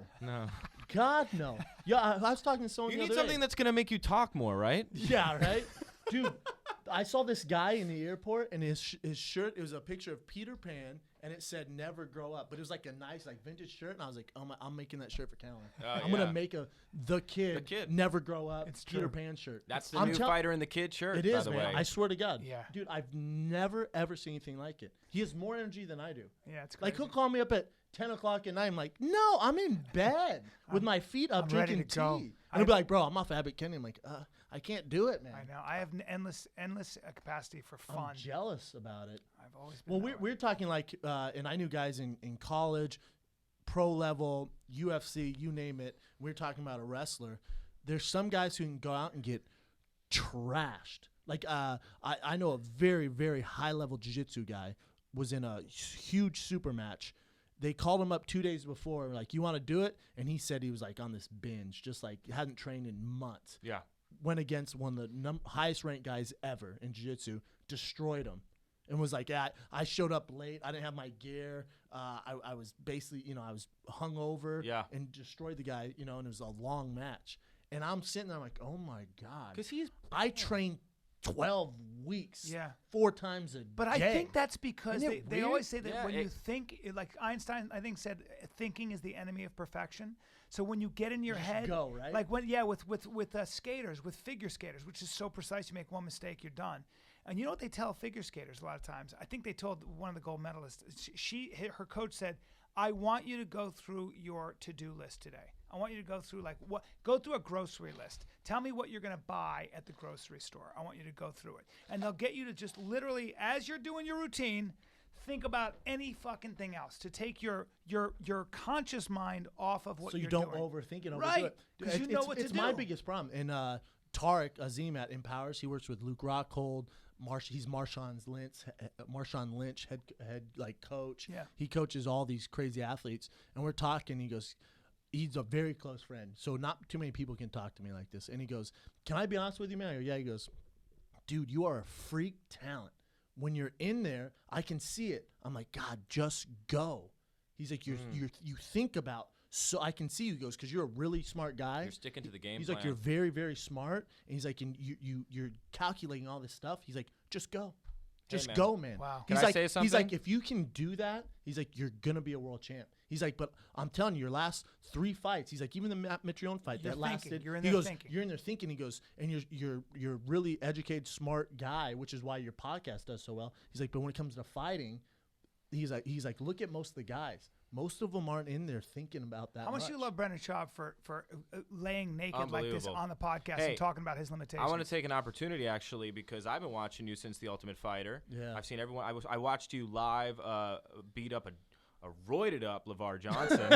God no. Yeah, I was talking to someone. You the need other something day. that's going to make you talk more, right? Yeah, right. Dude, I saw this guy in the airport, and his shirt, it was a picture of Peter Pan, and it said "Never Grow Up," but it was like a nice, like vintage shirt, and I was like, "Oh my, I'm making that shirt for Callan. I'm gonna make the kid Never Grow Up it's Peter true. Pan shirt." That's the new Fighter and the Kid shirt. It is, by the man. way. I swear to God. Yeah. Dude, I've never ever seen anything like it. He has more energy than I do. Yeah, it's crazy. Like he'll call me up at 10 o'clock at night. I'm like, no, I'm in bed with my feet up I'm drinking ready to go. tea. I'll be like, bro, I'm off Abbott Kenny. I'm like, I can't do it, man. I know. I have endless capacity for fun. I'm jealous about it. I've always been. Well, we're talking like, and I knew guys in college, pro level, UFC, you name it. We're talking about a wrestler. There's some guys who can go out and get trashed. Like I know a very, very high level jiu-jitsu guy was in a huge super match. They called him up 2 days before, like, you want to do it? And he said he was like on this binge, just like hadn't trained in months. Yeah. Went against one of the highest ranked guys ever in jiu-jitsu, destroyed him. And was like, yeah, I showed up late. I didn't have my gear. I was basically, I was hungover. Yeah. And destroyed the guy, and it was a long match. And I'm sitting there, I'm like, oh my God. Because I trained 12 weeks. Yeah. 4 times a day. But I think that's because Isn't it they weird? always say that Yeah, when you think, like Einstein, I think said, thinking is the enemy of perfection. So when you get in your just head, go, right? like with skaters, with figure skaters, which is so precise, you make one mistake, you're done. And you know what they tell figure skaters a lot of times? I think they told one of the gold medalists, her coach said, I want you to go through your to-do list today. I want you to go through go through a grocery list. Tell me what you're going to buy at the grocery store. I want you to go through it. And they'll get you to just literally, as you're doing your routine, think about any fucking thing else to take your conscious mind off of what you're doing. So you don't overthink it. Right, because you know what to do. It's my biggest problem. And Tariq Azim at Empowers, he works with Luke Rockhold. He's Marshawn Lynch, head like coach. Yeah. He coaches all these crazy athletes. And we're talking. He goes, he's a very close friend. So not too many people can talk to me like this. And he goes, can I be honest with you, man? I go, yeah. He goes, dude, you are a freak talent. When you're in there, I can see it. I'm like, God, just go. He's like, you think about. So I can see you. He goes, because you're a really smart guy. You're sticking to the game He's plan. like, you're very, very smart. And he's like, and you're calculating all this stuff. He's like, just go. Just man. go, man. Wow. Can He's I like, say He's something? like, if you can do that, he's like, you're going to be a world champ. He's like, but I'm telling you, your last 3 fights, he's like, even the Mitrione fight You're that thinking. lasted. You're in he there goes, thinking. you're in there thinking. He goes, and you're really educated, smart guy, which is why your podcast does so well. He's like, but when it comes to fighting, he's like, look at most of the guys. Most of them aren't in there thinking about that. How much do you love Brendan Schaub for laying naked like this Unbelievable. on the podcast Hey, and talking about his limitations? I want to take an opportunity, actually, because I've been watching you since The Ultimate Fighter. Yeah. I've seen everyone. I watched you live beat up a roided up LeVar Johnson.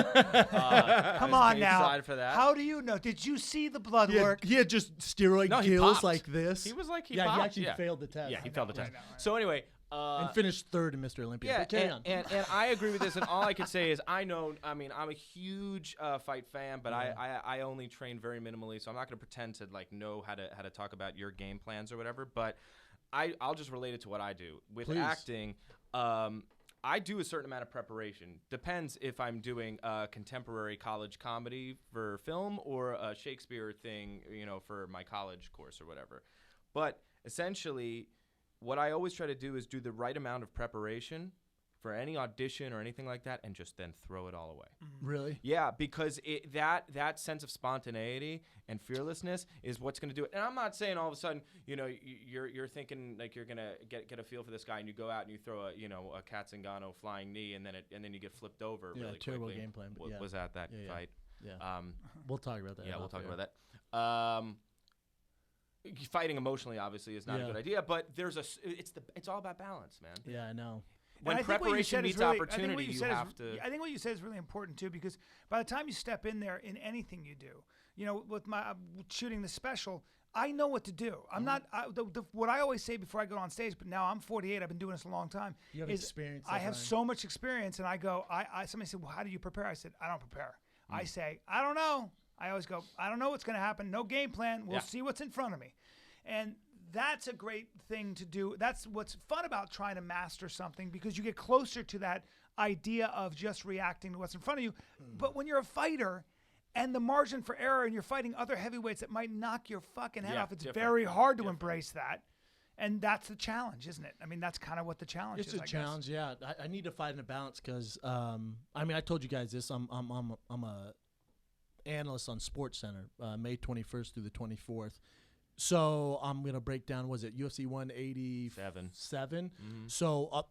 Come on now. Excited for that. How do you know? Did you see the blood work? He had just steroid No, he gills popped. like this. He was like, he he popped. actually failed the test. Yeah, he failed the test. I know. So anyway. And finished third in Mr. Olympia. Yeah, But carry on. and I agree with this, and all I could say is I'm a huge fight fan, but I only train very minimally, so I'm not going to pretend to know how to talk about your game plans or whatever, but I'll just relate it to what I do. With Please. acting, I do a certain amount of preparation. Depends if I'm doing a contemporary college comedy for film or a Shakespeare thing, for my college course or whatever. But essentially, what I always try to do is do the right amount of preparation for any audition or anything like that, and just then throw it all away. Really? Yeah, because that sense of spontaneity and fearlessness is what's going to do it. And I'm not saying all of a sudden, you're thinking like you're gonna get a feel for this guy, and you go out and you throw a Katzengano flying knee, and then you get flipped over. Yeah, really terrible quickly. game plan. But yeah. Was that Yeah. fight? Yeah. We'll talk about that. Yeah, we'll off talk air. about that. Fighting emotionally obviously is not a good idea, but it's all about balance, man. Yeah, I know. When And I think what you preparation said is meets really- opportunity, you have to. I think what you said is really important too, because by the time you step in there in anything you do, with my shooting the special, I know what to do. I'm not what I always say before I go on stage. But now I'm 48. I've been doing this a long time. You have experience. I have so much experience, and I go. Somebody said, "Well, how do you prepare?" I said, "I don't prepare. I say, I don't know. I always go, I don't know what's going to happen. No game plan. We'll see what's in front of me." And that's a great thing to do. That's what's fun about trying to master something, because you get closer to that idea of just reacting to what's in front of you. But when you're a fighter and the margin for error, and you're fighting other heavyweights that might knock your fucking head off, it's very hard to embrace that. And that's the challenge, isn't it? I mean, that's kind of what the challenge is. It's a challenge, yeah. I need to fight in a balance because, I told you guys this. I'm a analyst on SportsCenter, May 21st through the 24th. So I'm gonna break down. Was it UFC 187? Mhm. So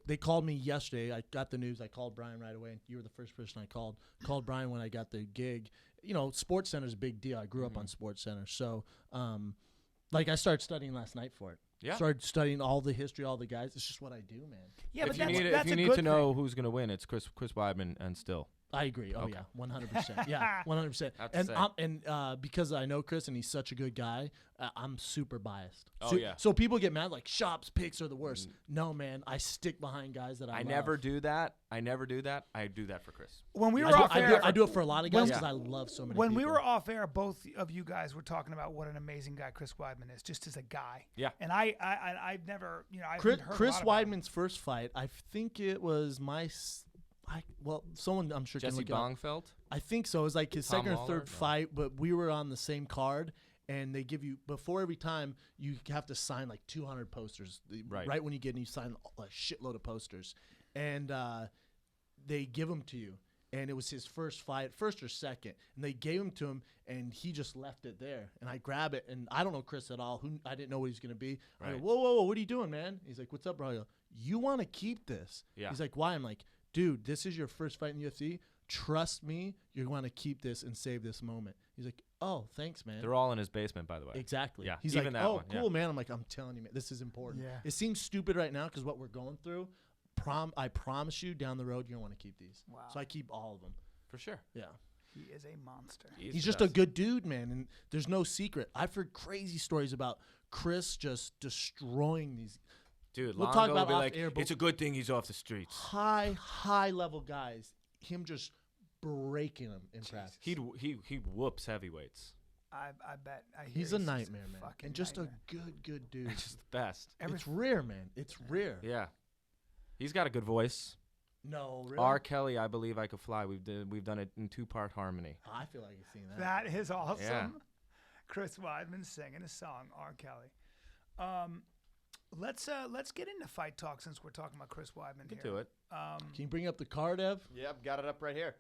they called me yesterday. I got the news. I called Brian right away. And you were the first person I called. Called Brian when I got the gig. You know, Sports Center is a big deal. I grew up on Sports Center. So I started studying last night for it. Yeah. Started studying all the history, all the guys. It's just what I do, man. Yeah, but if you that's, need, that's if you a need good to know thing. who's going to win, it's Chris Weidman and Still. I agree. Oh Okay. yeah, 100%. Yeah, 100%. Have to say. Because I know Chris and he's such a good guy, I'm super biased. Oh, yeah. So people get mad like Shop's picks are the worst. No, man, I stick behind guys that I love. never do that. I do that for Chris. When we were I off air, do it for a lot of guys Yeah. because I love so many. when people. we were off air, both of you guys were talking about what an amazing guy Chris Weidman is, just as a guy. Yeah. And I've never, I've Chris heard a lot about him. Weidman's first fight, I think it was someone I'm sure can Jesse look it up. Bongfeld. I think so. It was like his Tom second or Lawler? third No. fight, but we were on the same card, and they give you before every time you have to sign like 200 posters. Right. Right when you get in, you sign a shitload of posters, and they give them to you. And it was his first fight, first or second, and they gave him to him, and he just left it there. And I grab it, and I don't know Chris at all. I didn't know what he was gonna be. I go, Right. whoa, what are you doing, man? He's like, what's up, bro? I go, you want to keep this? Yeah. He's like, why? I'm like, dude, this is your first fight in the UFC. Trust me, you're going to keep this and save this moment. He's like, oh, thanks, man. They're all in his basement, by the way. Exactly. Yeah, He's even like, that oh, one, yeah. cool, man. I'm like, I'm telling you, man, this is important. Yeah. It seems stupid right now because what we're going through. I promise you, down the road, you're going to want to keep these. Wow. So I keep all of them. For sure. Yeah. He is a monster. He's the just a best. good dude, man, and there's no secret. I've heard crazy stories about Chris just destroying these Dude, We'll Longo talk will about be off like, air, but- it's a good thing he's off the streets. high level guys. Him just breaking them in practice. He whoops heavyweights. I bet. I hear He's a just nightmare, man, fucking and just nightmare. a good dude. It's just the best. It's rare, man. It's rare. Yeah. He's got a good voice. No, really. R. Kelly, I Believe I Could Fly. We've done it in 2-part harmony. I feel like I've seen that. That is awesome. Yeah. Chris Weidman singing a song, R. Kelly. Let's get into fight talk since we're talking about Chris Weidman Can here. do it. Can you bring up the card, Ev? Yep, got it up right here.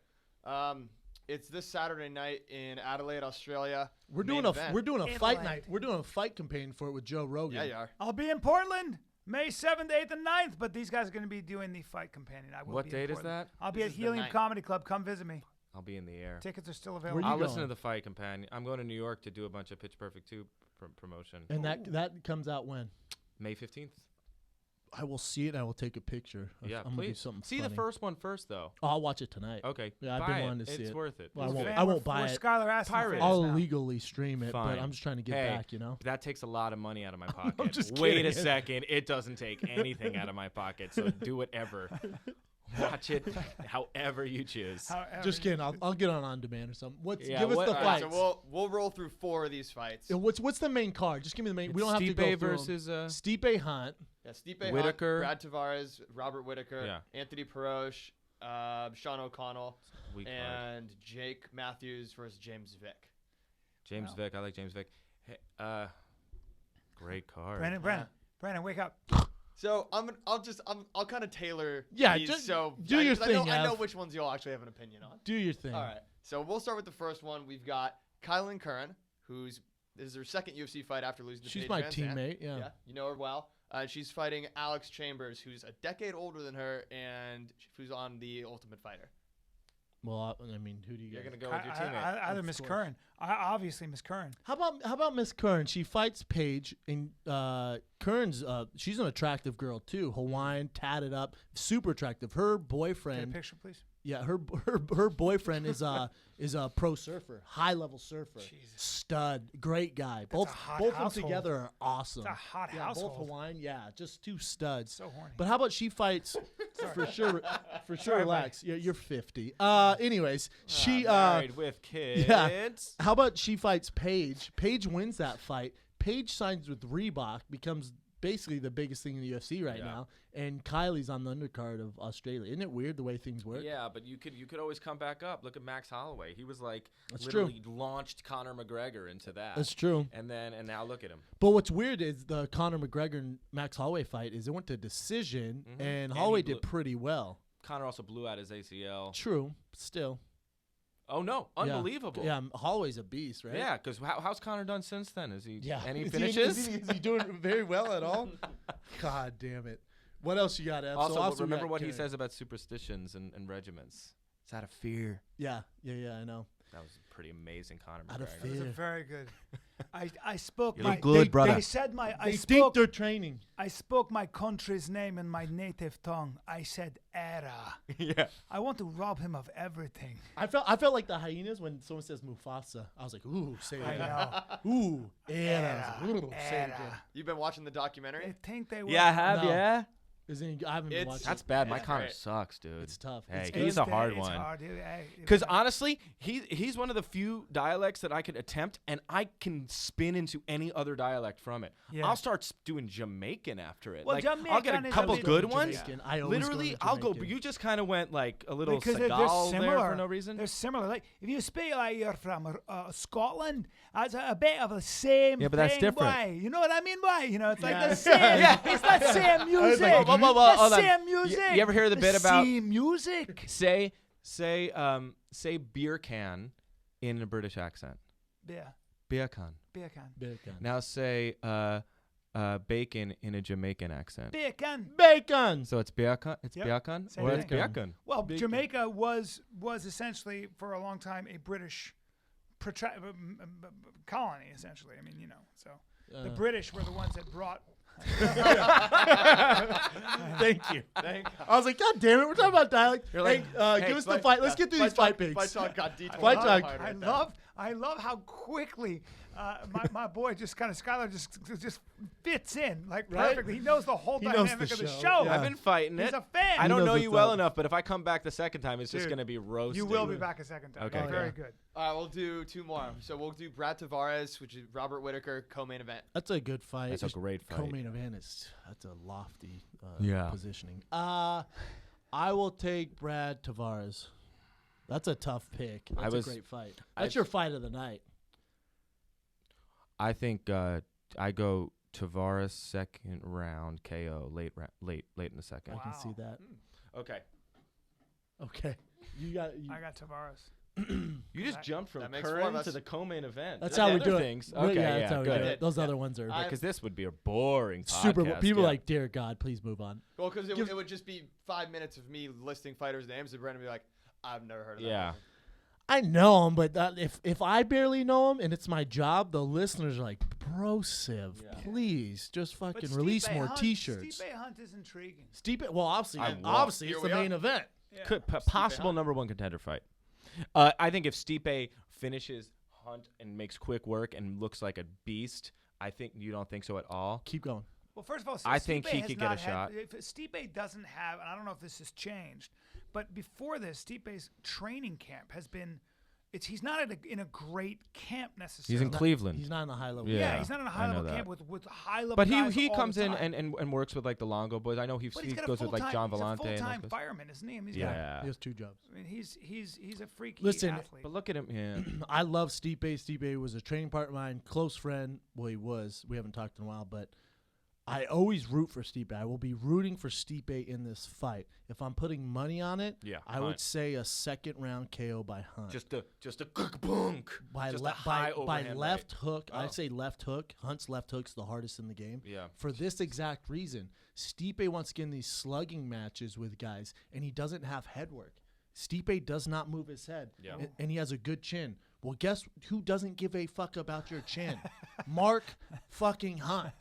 It's this Saturday night in Adelaide, Australia. We're Main doing a event. fight Adelaide. night. We're doing a fight campaign for it with Joe Rogan. Yeah, you are. I'll be in Portland May 7th, 8th, and 9th, but these guys are going to be doing the fight companion. I will What be in date is Portland. that? I'll be This at is the Helium 9th. Comedy Club. Come visit me. I'll be in the air. Tickets are still Where available. do you I'll listen going? to the fight companion. I'm going to New York to do a bunch of Pitch Perfect 2 promotion. And that comes out when? May 15th. I will see it. And I will take a picture. Yeah, I'm gonna do please. something See funny. the first one first, though. Oh, I'll watch it tonight. Okay. Yeah, I've buy been it. wanting to see It's it. worth it. Well, It's I good. won't buy We're it. Skylar Astin Pirate. fans I'll now. legally stream it, Fine. but I'm just trying to get Hey, back. You know. That takes a lot of money out of my pocket. just Wait kidding. a second. It doesn't take anything out of my pocket, so do whatever. Watch it however you choose. However, Just kidding. I'll get on demand or something. Yeah, give us what- the all right, fights. So we'll roll through 4 of these fights. Yeah, what's the main card? Just give me the main. We don't have to go Stipe through 'em. versus Stipe Hunt. Yeah, Stipe Whitaker. Hunt, Brad Tavares, Robert Whitaker, Yeah. Anthony Perosh, Sean O'Connell, weak card. and Jake Matthews versus James Vick. James Wow. Vick. I like James Vick. Hey, great card. Brandon, wake up. So I'll kind of tailor Yeah, these. just So do your 'cause thing, I know Ev. which ones you'll actually have an opinion on. Do your thing. All right. So we'll start with the first one. We've got Kylan Curran, this is her second UFC fight after losing to She's Paige my Van Zandt. teammate. Yeah. Yeah, you know her well. She's fighting Alex Chambers, who's a decade older than her, and who's on the Ultimate Fighter. Well, I mean, who do you You're guys? gonna go with your teammate. Either Of Miss course. Curran. Obviously Miss Curran. How about Miss Curran? She fights Paige, and Curran's she's an attractive girl too. Hawaiian, tatted up, super attractive. Her Get a boyfriend, picture, please. yeah, her boyfriend is a pro surfer, high level surfer, Jesus. stud, great guy. a both hot both of them household. together are awesome. It's a hot yeah, household. both Hawaiian, yeah, just two studs. So horny. But how about she fights for sure? For sure, Sorry, relax. You're 50. Anyways, she married with kids. yeah. How about she fights Paige? Paige wins that fight. Paige signs with Reebok, becomes basically the biggest thing in the UFC right Yeah. now. And Kylie's on the undercard of Australia. Isn't it weird the way things work? Yeah, but you could always come back up. Look at Max Holloway. He was like That's true. literally launched Conor McGregor into that. That's true. And now look at him. But what's weird is the Conor McGregor and Max Holloway fight is it went to decision, and And Holloway he blew- did pretty well. Conor also blew out his ACL. True, still. Oh no, unbelievable. Yeah, Holloway's a beast, right? Yeah, because how's Conor done since then? Is he? Yeah. Any Is finishes? Is he doing very well at all? God damn it. What else you got, Ev? Also, we remember got what he Karen. says about superstitions and regiments. It's out of fear. Yeah, I know. That was a pretty amazing Conor Out of McGregor. That was fear. very good. I spoke You my look good, brother. They said They think they're training. I spoke my country's name in my native tongue. I said era. Yeah. I want to rob him of everything. I felt like the hyenas when someone says Mufasa. I was like, ooh, say it I again. know. Ooh, era. I was like, ooh, say it again. Era. You've been watching the documentary? They think they will. Yeah, I have. No. Yeah. I haven't been It's- watching. That's bad. My It's Conor great. sucks, dude. It's tough. Hey, It's he's a hard It's one. hard, dude. Hey, Because honestly, he's one of the few dialects that I could attempt, and I can spin into any other dialect from it. Yeah. I'll start doing Jamaican after it. Well, like I'll get Jamaican a is couple a good little ones. Jamaican. I always Literally, go to I'll go. But Jamaican. you just kind of went like a little because they're Seagal similar there for no reason. They're similar. Like if you speak like you're from Scotland, that's a bit of the same. Yeah, but that's thing, different. Boy. You know what I mean? Boy, you know, it's like Yeah. the same. Yeah. It's the same music. Whoa, hold the on. same music. You ever hear the bit about same music? say beer can in a British accent? Beer, Beer can. beer can, Bacon. Now say bacon in a Jamaican accent. beer can. Bacon. So it's bacon. It's Yep. bacon Same or it's thing. bacon. Well, Bacon. Jamaica was essentially for a long time a British colony, essentially. I mean, you know, so the British were the ones that brought. Thank you. Thank God. I was like, God damn it, we're talking about dialect. You're like, Hey, give us the fight. Let's get through these fight picks. Fight talk got detailed. Fight on talk. the I right there. love how quickly my boy just kind of Skylar just fits in like Right? perfectly. He knows the whole He knows dynamic the of the show. show. Yeah. I've been fighting He's it. a fan. I don't knows know what's you well up. enough, but if I come back the second time, it's just Dude, gonna be roasted. You will be back a second time. Okay. Okay, very yeah. good. All right, we'll do two more. So we'll do Brad Tavares, which is Robert Whitaker, co-main event. That's a good fight. That's a Just great fight. Co-main event that's a lofty Yeah. positioning. I will take Brad Tavares. That's a tough pick. That's a great fight. That's your fight of the night. I think I go Tavares second round KO late in the second. I can see that. Okay. Okay. I got Tavares. You just jumped from That makes four of current us. to the co-main event. That's The how we other do it. things. Really, Okay, yeah, that's how we do good. it. Those other ones are I- Because this would be a boring super. podcast, People yeah. are like, dear God, please move on. Well, because it would just be 5 minutes of me listing fighters' names, and Brendan would be like, I've never heard of that. Yeah. person." I know him, but if I barely know him and it's my job, the listeners are like, bro, Civ, Yeah. please just But fucking release Stipe more Hunt- T-shirts. Stipe Hunt is intriguing. Stipe, well, obviously, I love- obviously Here it's we the are. main event. Yeah. Possible Hunt. number one contender fight. I think if Stipe finishes Hunt and makes quick work and looks like a beast, I think you don't think so at all. Keep going. Well, first of all, I think Stipe he has could get a not had- shot. If Stipe doesn't have, and I don't know if this has changed, but before this, Stipe's training camp has been. He's not in a great camp necessarily. He's in Cleveland. He's not in the high level. Yeah. Yeah, he's not in a high I know level that. camp with high level. But guys he all comes the in time. and works with like the Longo boys. I know he But he's got goes a with like John full-time- Vellante. He's a and full-time those guys. fireman, isn't he? I mean, Yeah. He has two jobs. I mean, he's a freaky Listen, athlete. But look at him. Yeah. I love Stipe. Stipe was a training partner of mine, close friend. Well, he was. We haven't talked in a while, but I always root for Stipe. I will be rooting for Stipe in this fight. If I'm putting money on it, Yeah, I would Hunt. say a second round KO by Hunt. just a boonk. by just le- a high by overhand left right. hook. Oh. I'd say left hook. Hunt's left hook's the hardest in the game. Yeah. For this exact reason, Stipe wants to get in these slugging matches with guys, and he doesn't have head work. Stipe does not move his head, Yeah. and he has a good chin. Well, guess who doesn't give a fuck about your chin? Mark fucking Hunt.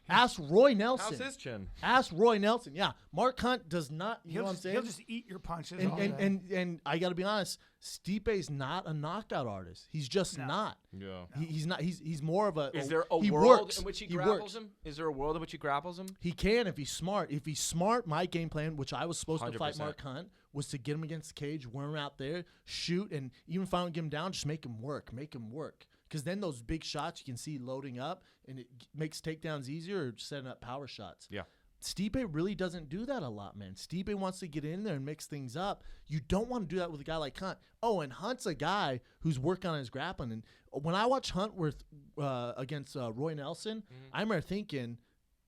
Ask Roy Nelson. How's his chin? Ask Roy Nelson. Yeah, Mark Hunt does not. You know what I'm saying? He'll just eat your punches. all day. And I got to be honest, Stipe's not a knockout artist. He's just not. Yeah. He's not. He's more of a. Is there a he world works. in which he works. grapples him? Is there a world in which he grapples him? He can if he's smart. If he's smart, my game plan, which I was supposed to fight 100%. Mark Hunt, was to get him against the cage, wear him out there, shoot, and even if I don't get him down, just make him work. Because then those big shots you can see loading up, and it makes takedowns easier or setting up power shots. Yeah. Stipe really doesn't do that a lot, man. Stipe wants to get in there and mix things up. You don't want to do that with a guy like Hunt. Oh, and Hunt's a guy who's working on his grappling. And when I watch Hunt against Roy Nelson, I remember thinking,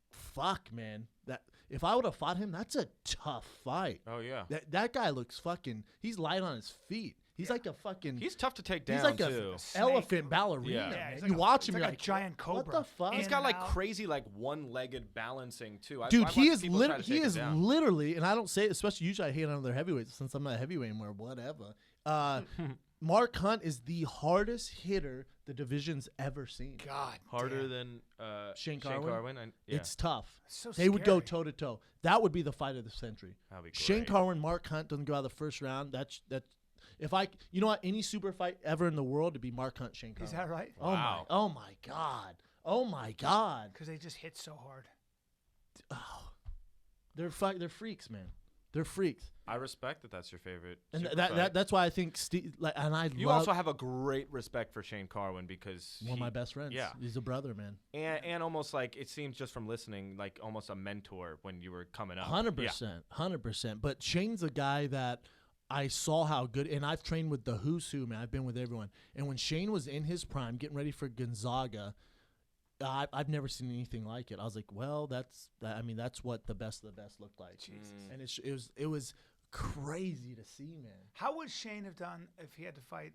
fuck, man. That if I would have fought him, that's a tough fight. Oh yeah. That guy looks fucking – he's light on his feet. He's like a fucking. He's tough to take down He's like too. a elephant ballerina. Yeah. Man. he's You like watch he's him, like you're a like, giant cobra. What the fuck? He's In got and like out. crazy like one-legged balancing too. Dude, I he watch is people try to take him down. literally, and I don't say it, especially usually I hate on other heavyweights since I'm not a heavyweight anymore. Whatever. Mark Hunt is the hardest hitter the division's ever seen. God, Harder damn. than Shane Shane Carwin? Carwin. Yeah. It's tough. So They would go scary. toe to toe. That would be the fight of the century. That'd be Shane great. Carwin, Mark Hunt doesn't go out of the first round. That's if I, you know what, any super fight ever in the world to be Mark Hunt, Shane Carwin. Is that right? Wow. Oh my God. Oh my God. Because they just hit so hard. Oh, they're freaks, man. They're freaks. I respect that. That's your favorite. And super that fight. that's why I think Steve, like, and I You love also have a great respect for Shane Carwin because one of my best friends. Yeah. He's a brother, man. and almost like it seems just from listening like almost a mentor when you were coming up. 100%. 100%. But Shane's a guy that I saw how good, and I've trained with the who's who, man. I've been with everyone. And when Shane was in his prime, getting ready for Gonzaga, I've never seen anything like it. I was like, well, that's what the best of the best looked like. Jesus. And it was crazy to see, man. How would Shane have done if he had to fight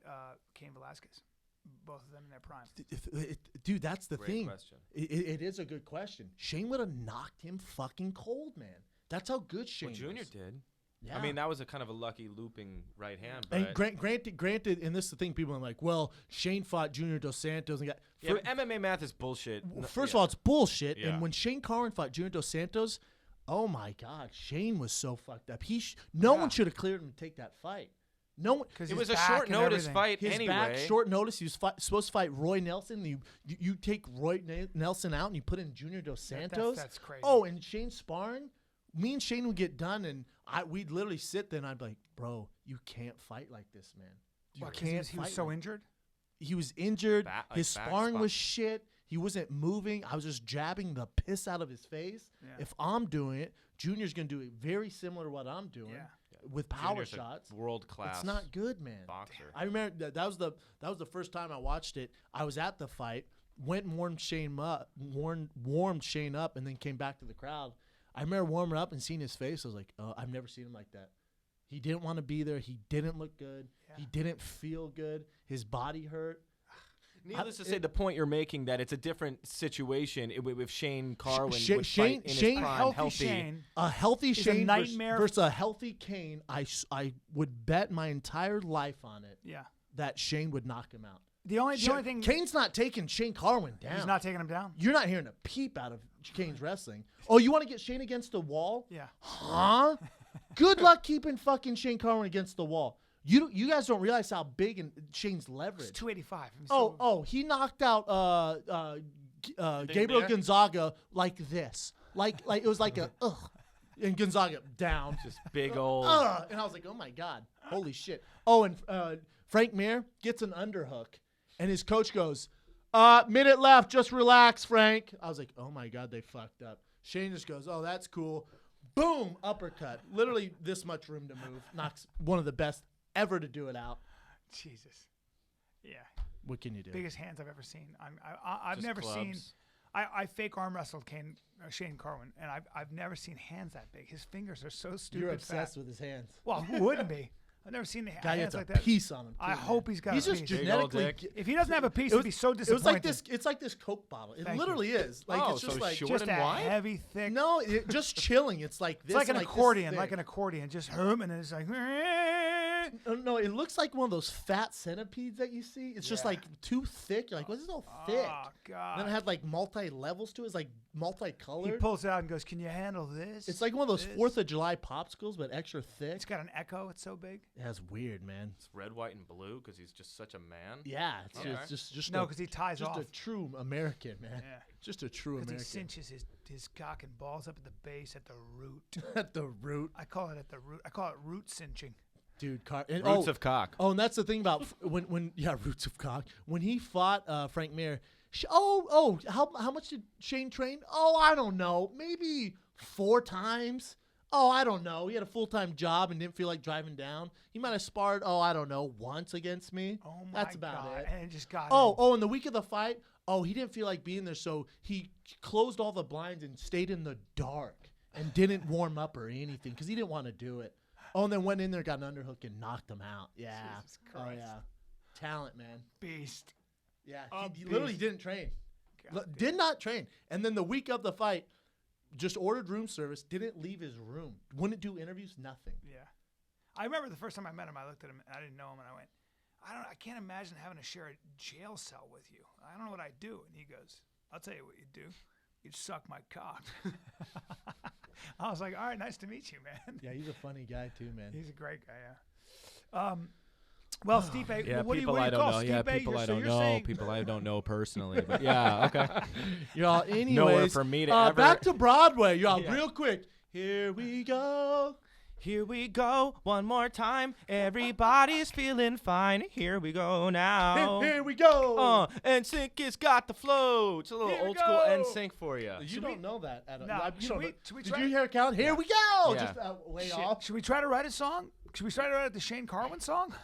Cain Velasquez? Both of them in their prime. Dude, that's the Great thing. question. It is a good question. Shane would have knocked him fucking cold, man. That's how good Shane Well, Junior was. did. Yeah. I mean, that was a kind of a lucky looping right hand. And But granted, and this is the thing, people are like, well, Shane fought Junior Dos Santos and got. yeah, but MMA math is bullshit. First of all, it's bullshit. Yeah. And when Shane Carwin fought Junior Dos Santos, oh my God, Shane was so fucked up. No one should have cleared him to take that fight. No one. Because it was a short notice fight His anyway. back, short notice. He was supposed to fight Roy Nelson. You take Roy Nelson out and you put in Junior Dos Santos. That's crazy. Oh, and Shane sparring. Me and Shane would get done, and we'd literally sit there, and I'd be like, bro, you can't fight like this, man. You Why, 'cause can't he was fight so like- injured? He was injured. His back sparring spot. was shit. He wasn't moving. I was just jabbing the piss out of his face. Yeah. If I'm doing it, Junior's going to do it very similar to what I'm doing Yeah. with power Junior's a shots. world class. It's not good, man. boxer. I remember that was the first time I watched it. I was at the fight, went and warmed Shane up, and then came back to the crowd. I remember warming up and seeing his face. I was like, oh, I've never seen him like that. He didn't want to be there. He didn't look good. Yeah. He didn't feel good. His body hurt. Needless to say, the point you're making that it's a different situation with Shane Carwin Shane- would Shane- fight in Shane- his prime, Healthy healthy. Shane. A healthy Is a Shane nightmare- versus a healthy Cain, I would bet my entire life on it Yeah. that Shane would knock him out. The only thing Cain's not taking Shane Carwin down. he's not taking him down. You're not hearing a peep out of Cain's wrestling. Oh, you want to get Shane against the wall? Yeah. Huh? Good luck keeping fucking Shane Carwin against the wall. You guys don't realize how big Shane's It's leverage. 285. He knocked out Gabriel Bear? Gonzaga like this. Like it was like a ugh. And Gonzaga down. Just big old. And I was like, oh my God. Holy shit. Oh, and Frank Mir gets an underhook. And his coach goes, minute left, just relax, Frank. I was like, oh my God, they fucked up. Shane just goes, oh, that's cool. Boom, uppercut. Literally this much room to move. Knocks one of the best ever to do it out. Jesus. Yeah. What can you do? Biggest hands I've ever seen. I've Just never seen. clubs. I fake arm wrestled Shane Carwin, and I've never seen hands that big. His fingers are so stupid. You're obsessed fat. with his hands. Well, who wouldn't be? I've never seen the Guy hands gets a like that. piece on him. I too, hope man. he's got He's a just piece. Big old genetically. dick. If he doesn't have a piece, It he'd be so It was disappointed. like this. It's like this Coke bottle. It Thank you. literally is. Like Oh, it's just so like short Just and a wide? heavy, thick. no, just chilling. It's like this. It's like an this accordion, thick. like an accordion. Just and then it's like. No, it looks like one of those fat centipedes that you see. It's just Yeah. like too thick. You're like, what's this so thick? Oh God. And then it had like multi levels to it. It's like He multicolored. pulls it out and goes, "Can you handle this?" It's like one of those This?" 4th of July popsicles, but extra thick. It's got an echo. It's so big. That's weird, man. It's red, white, and blue because he's just such a man. Yeah, it's Okay. just No, a, because he ties just off. a true American, man. Yeah. Just a true Because he American. cinches his cock and balls up at the base at the root. At the root, I call it at the root. I call it root cinching. dude. Roots of cock. Oh, and that's the thing about when roots of cock. When he fought Frank Mir, how much did Shane train? Oh, I don't know, maybe 4 times. Oh, I don't know. He had a full-time job and didn't feel like driving down. He might have sparred. Oh, I don't know, once against me. Oh my That's about God. it. And it just got him. Oh, and the week of the fight, he didn't feel like being there, so he closed all the blinds and stayed in the dark and didn't warm up or anything because he didn't want to do it. Oh, and then went in there, got an underhook, and knocked him out. Yeah. Jesus Oh, Christ. yeah. Talent, man. Beast. Yeah. A He literally beast. didn't train. God Did not train. And then the week of the fight, just ordered room service, didn't leave his room. Wouldn't do interviews, nothing. Yeah. I remember the first time I met him, I looked at him and I didn't know him, and I went, I can't imagine having to share a jail cell with you. I don't know what I'd do. And he goes, I'll tell you what you'd do. You'd suck my cock. I was like, all right, nice to meet you, man. Yeah, he's a funny guy, too, man. He's a great guy, yeah. Well, Stipe, Yeah, what do you people I don't call know. Stipe? Yeah, people I don't know. Saying, People I don't know personally. But yeah, okay. Y'all, anyways. Nowhere for me to ever. Back to Broadway, y'all, Yeah. real quick. Here we go. Here we go, one more time. Everybody's feeling fine. Here we go now. Here we go. NSYNC has got the flow. It's a little Here we old school go. NSYNC for you. You don't know that at all. No, You should don't we- know. should we Did try you it? hear it count? Here we go. Yeah. Just way off. should we try to write a song? Should we try to write the Shane Carwin song?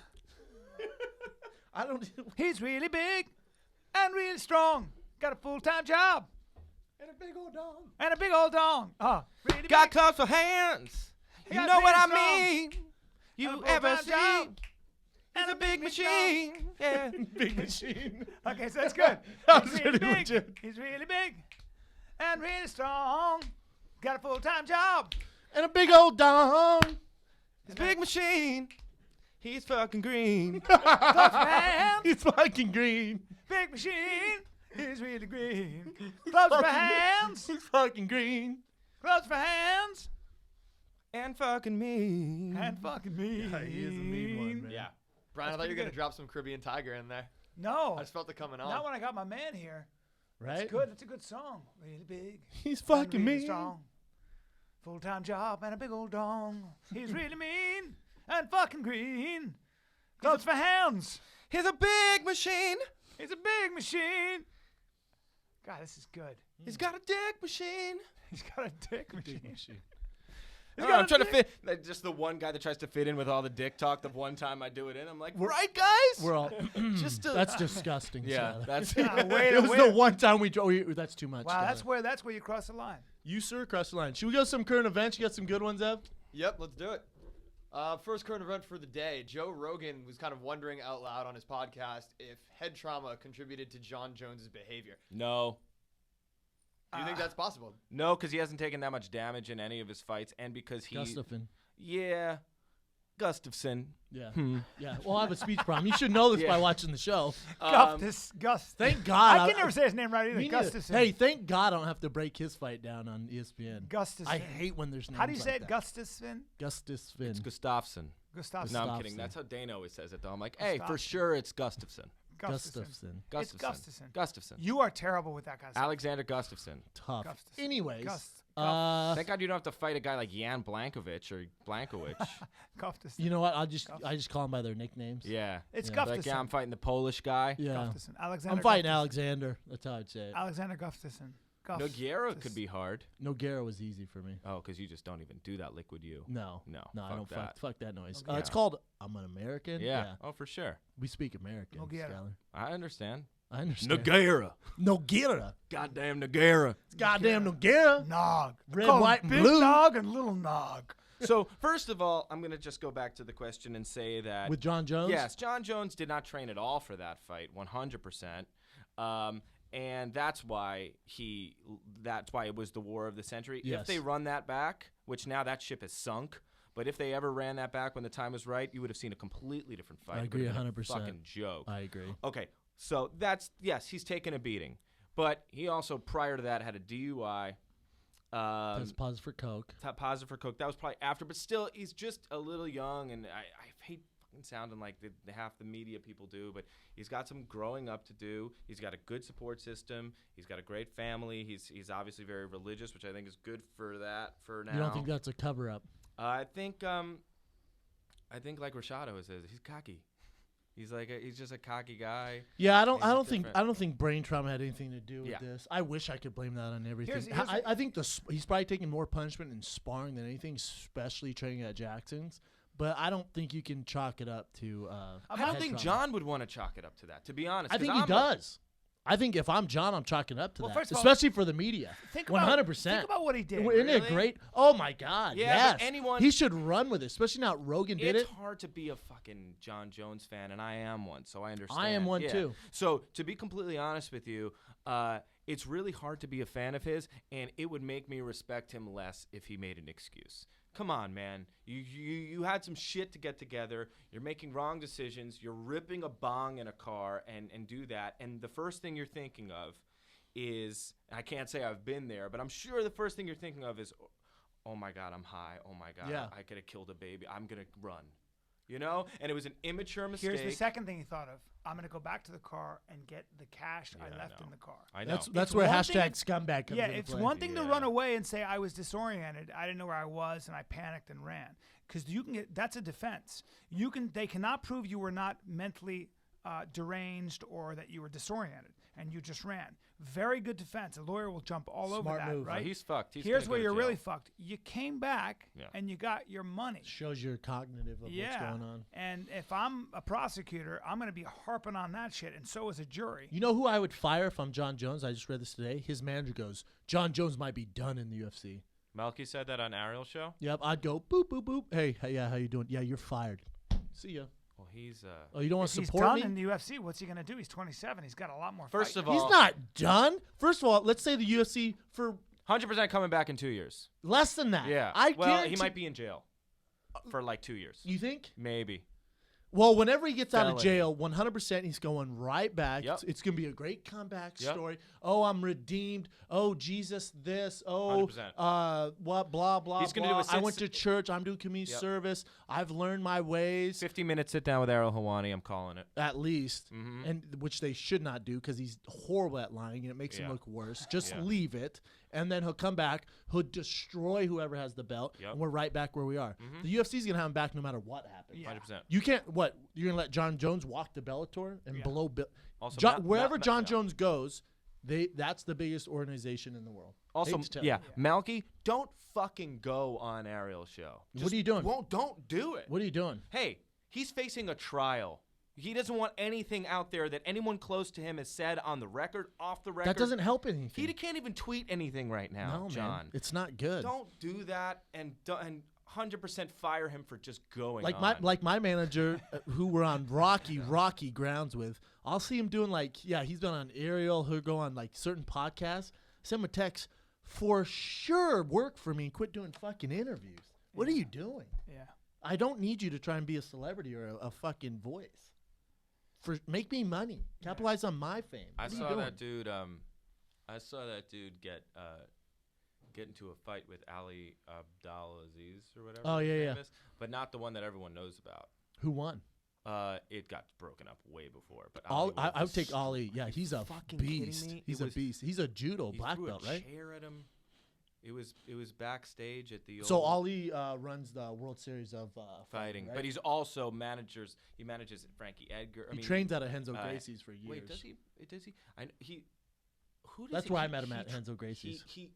I don't. He's really big and really strong. Got a full-time job And a big old dog. and a big old dong. Really Got big. clubs for hands. You got know what I really strong. mean. You And a ever full-time see? job. It's a big big strong. machine. Yeah. Big machine. Okay, so that's good. That He's was really pretty big. legit. He's really big and really strong. Got a full-time job. And a big old dog. This big machine. He's fucking green. Gloves for hands. He's fucking green. Big machine. He's really green. Gloves for hands. He's fucking green. Gloves for hands. And fucking me. And fucking me. Yeah, he is a mean one, man. Yeah. Brian, I thought you were pretty going to good. drop some Caribbean Tiger in there. No. I just felt it coming on. Not when I got my man here. Right? It's good. It's a good song. Really big. He's and fucking really mean. strong. Full-time job and a big old dong. He's really mean and fucking green. Gloves for hands. He's a big machine. He's a big machine. God, this is good. He's got a dick machine. He's got a dick machine. I don't know, I'm trying to fit. Like, just the one guy that tries to fit in with all the dick talk. The one time I do it in, I'm like, right, guys. We're all. Just to, That's disgusting. yeah. Skylar. That's Wait, It was wait. the one time that's too much. Wow, Skylar. that's where you cross the line. You, sir, cross the line. Should we go to some current events? You got some good ones, Ev? Yep, let's do it. First current event for the day. Joe Rogan was kind of wondering out loud on his podcast if head trauma contributed to John Jones's behavior. no. Do you think that's possible? No, because he hasn't taken that much damage in any of his fights, and because he. Gustafson. Yeah. Gustafson. Yeah. Yeah. Well, I have a speech problem. You should know this Yeah. by watching the show. Gus. Thank God. I can never say his name right either. Me neither. Gustafson. Hey, thank God I don't have to break his fight down on ESPN. Gustafson. I hate when there's names How do you say like it? that. Gustafson? Gustafson. It's Gustafsson. Gustafson. No, I'm Gustafsson. kidding. That's how Dana always says it, though. I'm like, hey, for Gustafson. sure it's Gustafson. Gustafson. It's Gustafson. Gustafson. You are terrible with that kind of stuff. Alexander Gustafson. Tough. Gustafson. Anyways. Gust. Thank God you don't have to fight a guy like Jan Blankovic or Blankowicz. Gustafson. You know what? I just call them by their nicknames. Yeah. It's Yeah. Like, Gustafson. yeah, I'm fighting the Polish guy. Yeah. Gustafson. Alexander. I'm fighting Gustafson. Alexander. That's how I'd say it. Alexander Gustafson. Nogueira could be hard. Nogueira was easy for me. Oh, because you just don't even do that liquid you. No. No, I fuck don't that. fuck that noise. Nogueira. It's called I'm an American. Yeah. Oh, for sure. We speak American. Nogueira. Skylar. I understand. I understand. Nogueira. Nogueira. Goddamn Nogueira. Goddamn Nogueira. Nog. Red, Call him white, and Big blue. Nog and Little Nog. So, first of all, I'm going to just go back to the question and say that. With John Jones? Yes, John Jones did not train at all for that fight, 100%. And that's why it was the war of the century. Yes. If they run that back, which now that ship has sunk, but if they ever ran that back when the time was right, you would have seen a completely different fight. I It would have agree been a 100%. Fucking joke. I agree. Okay, so yes, he's taken a beating, but he also prior to that had a DUI. That's positive for coke. Positive for coke. That was probably after, but still, he's just a little young, and I hate fucking sounding like the half the media people do, but he's got some growing up to do. He's got a good support system. He's got a great family. He's obviously very religious, which I think is good for that for now. You don't think that's a cover up? I think like Rashad always says, he's cocky. He's just a cocky guy. Yeah, I He's don't different. think brain trauma had anything to do with Yeah. this. I wish I could blame that on everything. Here's I think he's probably taking more punishment in sparring than anything, especially training at Jackson's. But I don't think you can chalk it up to. I don't head think trauma. John would want to chalk it up to that, to be honest. I 'cause think he I'm does. I think if I'm John, I'm chalking up to Well, that, first of all, especially for the media. 100%. 100%. Think about what he did. Isn't it Really? great? Oh my God! Yeah, yes. but anyone- he should run with it, especially now Rogan did It's it. hard to be a fucking John Jones fan, and I am one, so I understand. I am one Yeah. too. So to be completely honest with you, it's really hard to be a fan of his, and it would make me respect him less if he made an excuse. Come on, man. You had some shit to get together. You're making wrong decisions. You're ripping a bong in a car and do that. And the first thing you're thinking of is, I can't say I've been there, but I'm sure the first thing you're thinking of is, oh my God, I'm high. Oh my God, Yeah. I could have killed a baby. I'm going to run. You know? And it was an immature mistake. Here's the second thing he thought of. I'm going to go back to the car and get the cash I left in the car. I know. That's It's where one thing hashtag it's- scumbag comes Yeah, into it's play. one thing to Yeah. run away and say I was disoriented. I didn't know where I was and I panicked and ran. Because you can get that's a defense. They cannot prove you were not mentally deranged or that you were disoriented and you just ran. Very good defense. A lawyer will jump all over Smart that, move. right? He's fucked. He's Here's gonna where go to you're really jail. fucked. You came back and you got your money. Shows your cognitive of what's going on. And if I'm a prosecutor, I'm going to be harping on that shit, and so is a jury. You know who I would fire if I'm John Jones? I just read this today. His manager goes, John Jones might be done in the UFC. Melky said that on Ariel's show? Yep, I'd go, boop, boop, boop. Hey, yeah, how you doing? Yeah, you're fired. See ya. Well, he's Oh, you don't want If to he's support done me? in the UFC, what's he going to do? He's 27. He's got a lot more First fight. of all, He's not done. First of all, let's say the UFC for 100% coming back in 2 years. less than that. Yeah. I well, guarantee. he might be in jail for like 2 years. You think? Maybe. Well, whenever he gets out of Felony. jail, 100% he's going right back. Yep. It's going to be a great comeback Yep. story. Oh, I'm redeemed. Oh, Jesus, this. Oh, 100%. what, blah, blah, He's gonna blah. do a I went to church. I'm doing community Yep. service. I've learned my ways. 50-minute sit down with Ariel Helwani. I'm calling it. At least, Mhm. and which they should not do because he's horrible at lying and it makes him Yeah. look worse. Just Yeah. leave it, and then he'll come back. He'll destroy whoever has the belt, Yep. and we're right back where we are. The UFC's gonna have him back no matter what happens. 100%. You can't. What you're gonna let John Jones walk to Bellator and below Also, wherever John yeah. Jones goes, that's the biggest organization in the world. Also, Hate to tell yeah, you. Malky, don't fucking go on Ariel's show. What are you doing? Don't do it. What are you doing? Hey, he's facing a trial. He doesn't want anything out there that anyone close to him has said on the record, off the record. That doesn't help anything. He can't even tweet anything right now, no, John. man, it's not good. Don't do that, and 100% fire him for just going Like on. my manager, who we're on rocky grounds with. I'll see him doing he's been on Ariel. He'll go on like certain podcasts. Send him a text for sure. Work for me and quit doing fucking interviews. What are you doing? Yeah. I don't need you to try and be a celebrity or a fucking voice. Make me money. Capitalize on my fame. I What are you saw doing? that dude. I saw that dude get into a fight with Ali Abdelaziz or whatever. Oh, his yeah, name yeah. is, but not the one that everyone knows about. Who won? It got broken up way before. But I would take Ali. Yeah, he's a fucking kidding beast. me? He's It a was- beast. He's a judo He black threw belt, a right? chair at him. It was backstage at the. So old Ali runs the World Series of fighting, right? but he's also He manages Frankie Edgar. He trains out of Henzo Gracie's for years. Wait, does he? Does he? Who does That's he, where I he- met him he at tr- Henzo Gracie's. He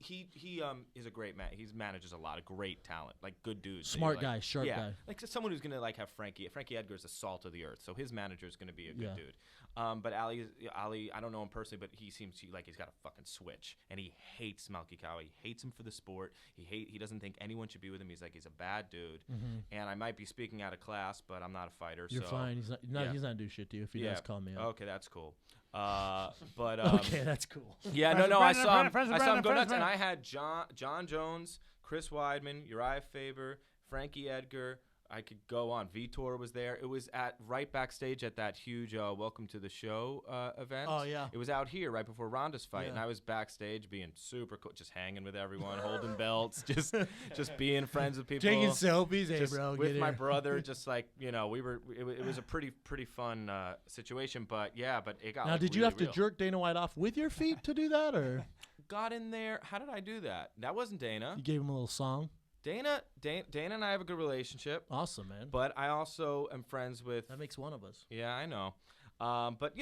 is a great man. He manages a lot of great talent, like good dudes. that you Smart like. guy, sharp yeah, guy. like someone who's gonna like have Frankie. Frankie Edgar is the salt of the earth, so his manager is gonna be a good Yeah. dude. But Ali, I don't know him personally, but he seems like he's got a fucking switch, and he hates Malky Kawa. He hates him for the sport. He doesn't think anyone should be with him. He's like he's a bad dude. And I might be speaking out of class, but I'm not a fighter. You're so fine. He's not. yeah. He's not do shit to you if he yeah. does call me up. Okay, that's cool. But Okay, that's cool. yeah, Friends no, with I Brandon, saw him. friends with I saw him Brandon, go nuts, friends and with I had John Jones, Chris Weidman, Uriah Faber, Frankie Edgar. I could go on. Vitor was there. It was right backstage at that huge Welcome to the Show event. Oh, yeah. It was out here right before Ronda's fight, and Yeah. I was backstage being super cool, just hanging with everyone, holding belts, just being friends with people, Taking selfies, hey just bro, with get my here. brother, just like it was a pretty fun situation. But yeah, but it got Now, like, did you really have to real. jerk Dana White off with your feet to do that, or Got in there. How did I do that? That wasn't Dana. you gave him a little song? Dana and I have a good relationship, Awesome, man. but I also am friends with. That makes one of us. Yeah, I know. But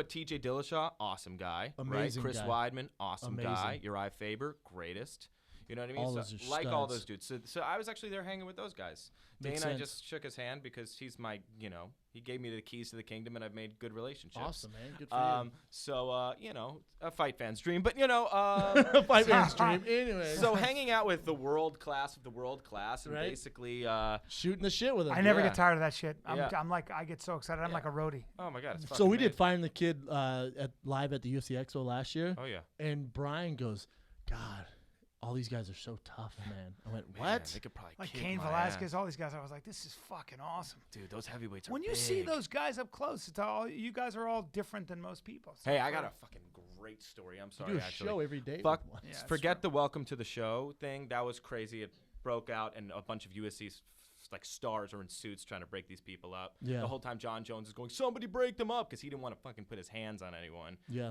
TJ Dillashaw, awesome guy. Amazing right? Chris guy. Weidman, awesome Amazing. guy. Uriah Faber, greatest. You know what I mean? All So, those are like all those studs. dudes. So I was actually there hanging with those guys. Makes Dana, I sense. just shook his hand because he's my, he gave me the keys to the kingdom, and I've made good relationships. Awesome, man. Good for So, a fight fan's dream. But, you. Fight man's dream. Anyway. so hanging out with the world class of the world class and Right. basically, shooting the shit with him. I never Yeah. get tired of that shit. Yeah. I'm like, I get so excited. I'm Yeah. like a roadie. oh, my God. It's So fucking we did amazing. Find the Kid live at the UFC Expo last year. Oh, yeah. And Brian goes, God, all these guys are so tough, man. I went, Man, what? they could probably Like kick Cain my Velasquez, ass. all these guys. I was like, this is fucking awesome. Dude, those heavyweights are When you see big. those guys up close, it's all you guys are all different than most people. So Hey, I got a fucking great story. I'm You sorry, do a actually. show every day. Fuck, with one. Yeah, that's forget the welcome to the show thing. That was crazy. It broke out, and a bunch of USC's like stars are in suits trying to break these people up. Yeah. The whole time John Jones is going, somebody break them up, because he didn't want to fucking put his hands on anyone. Yeah.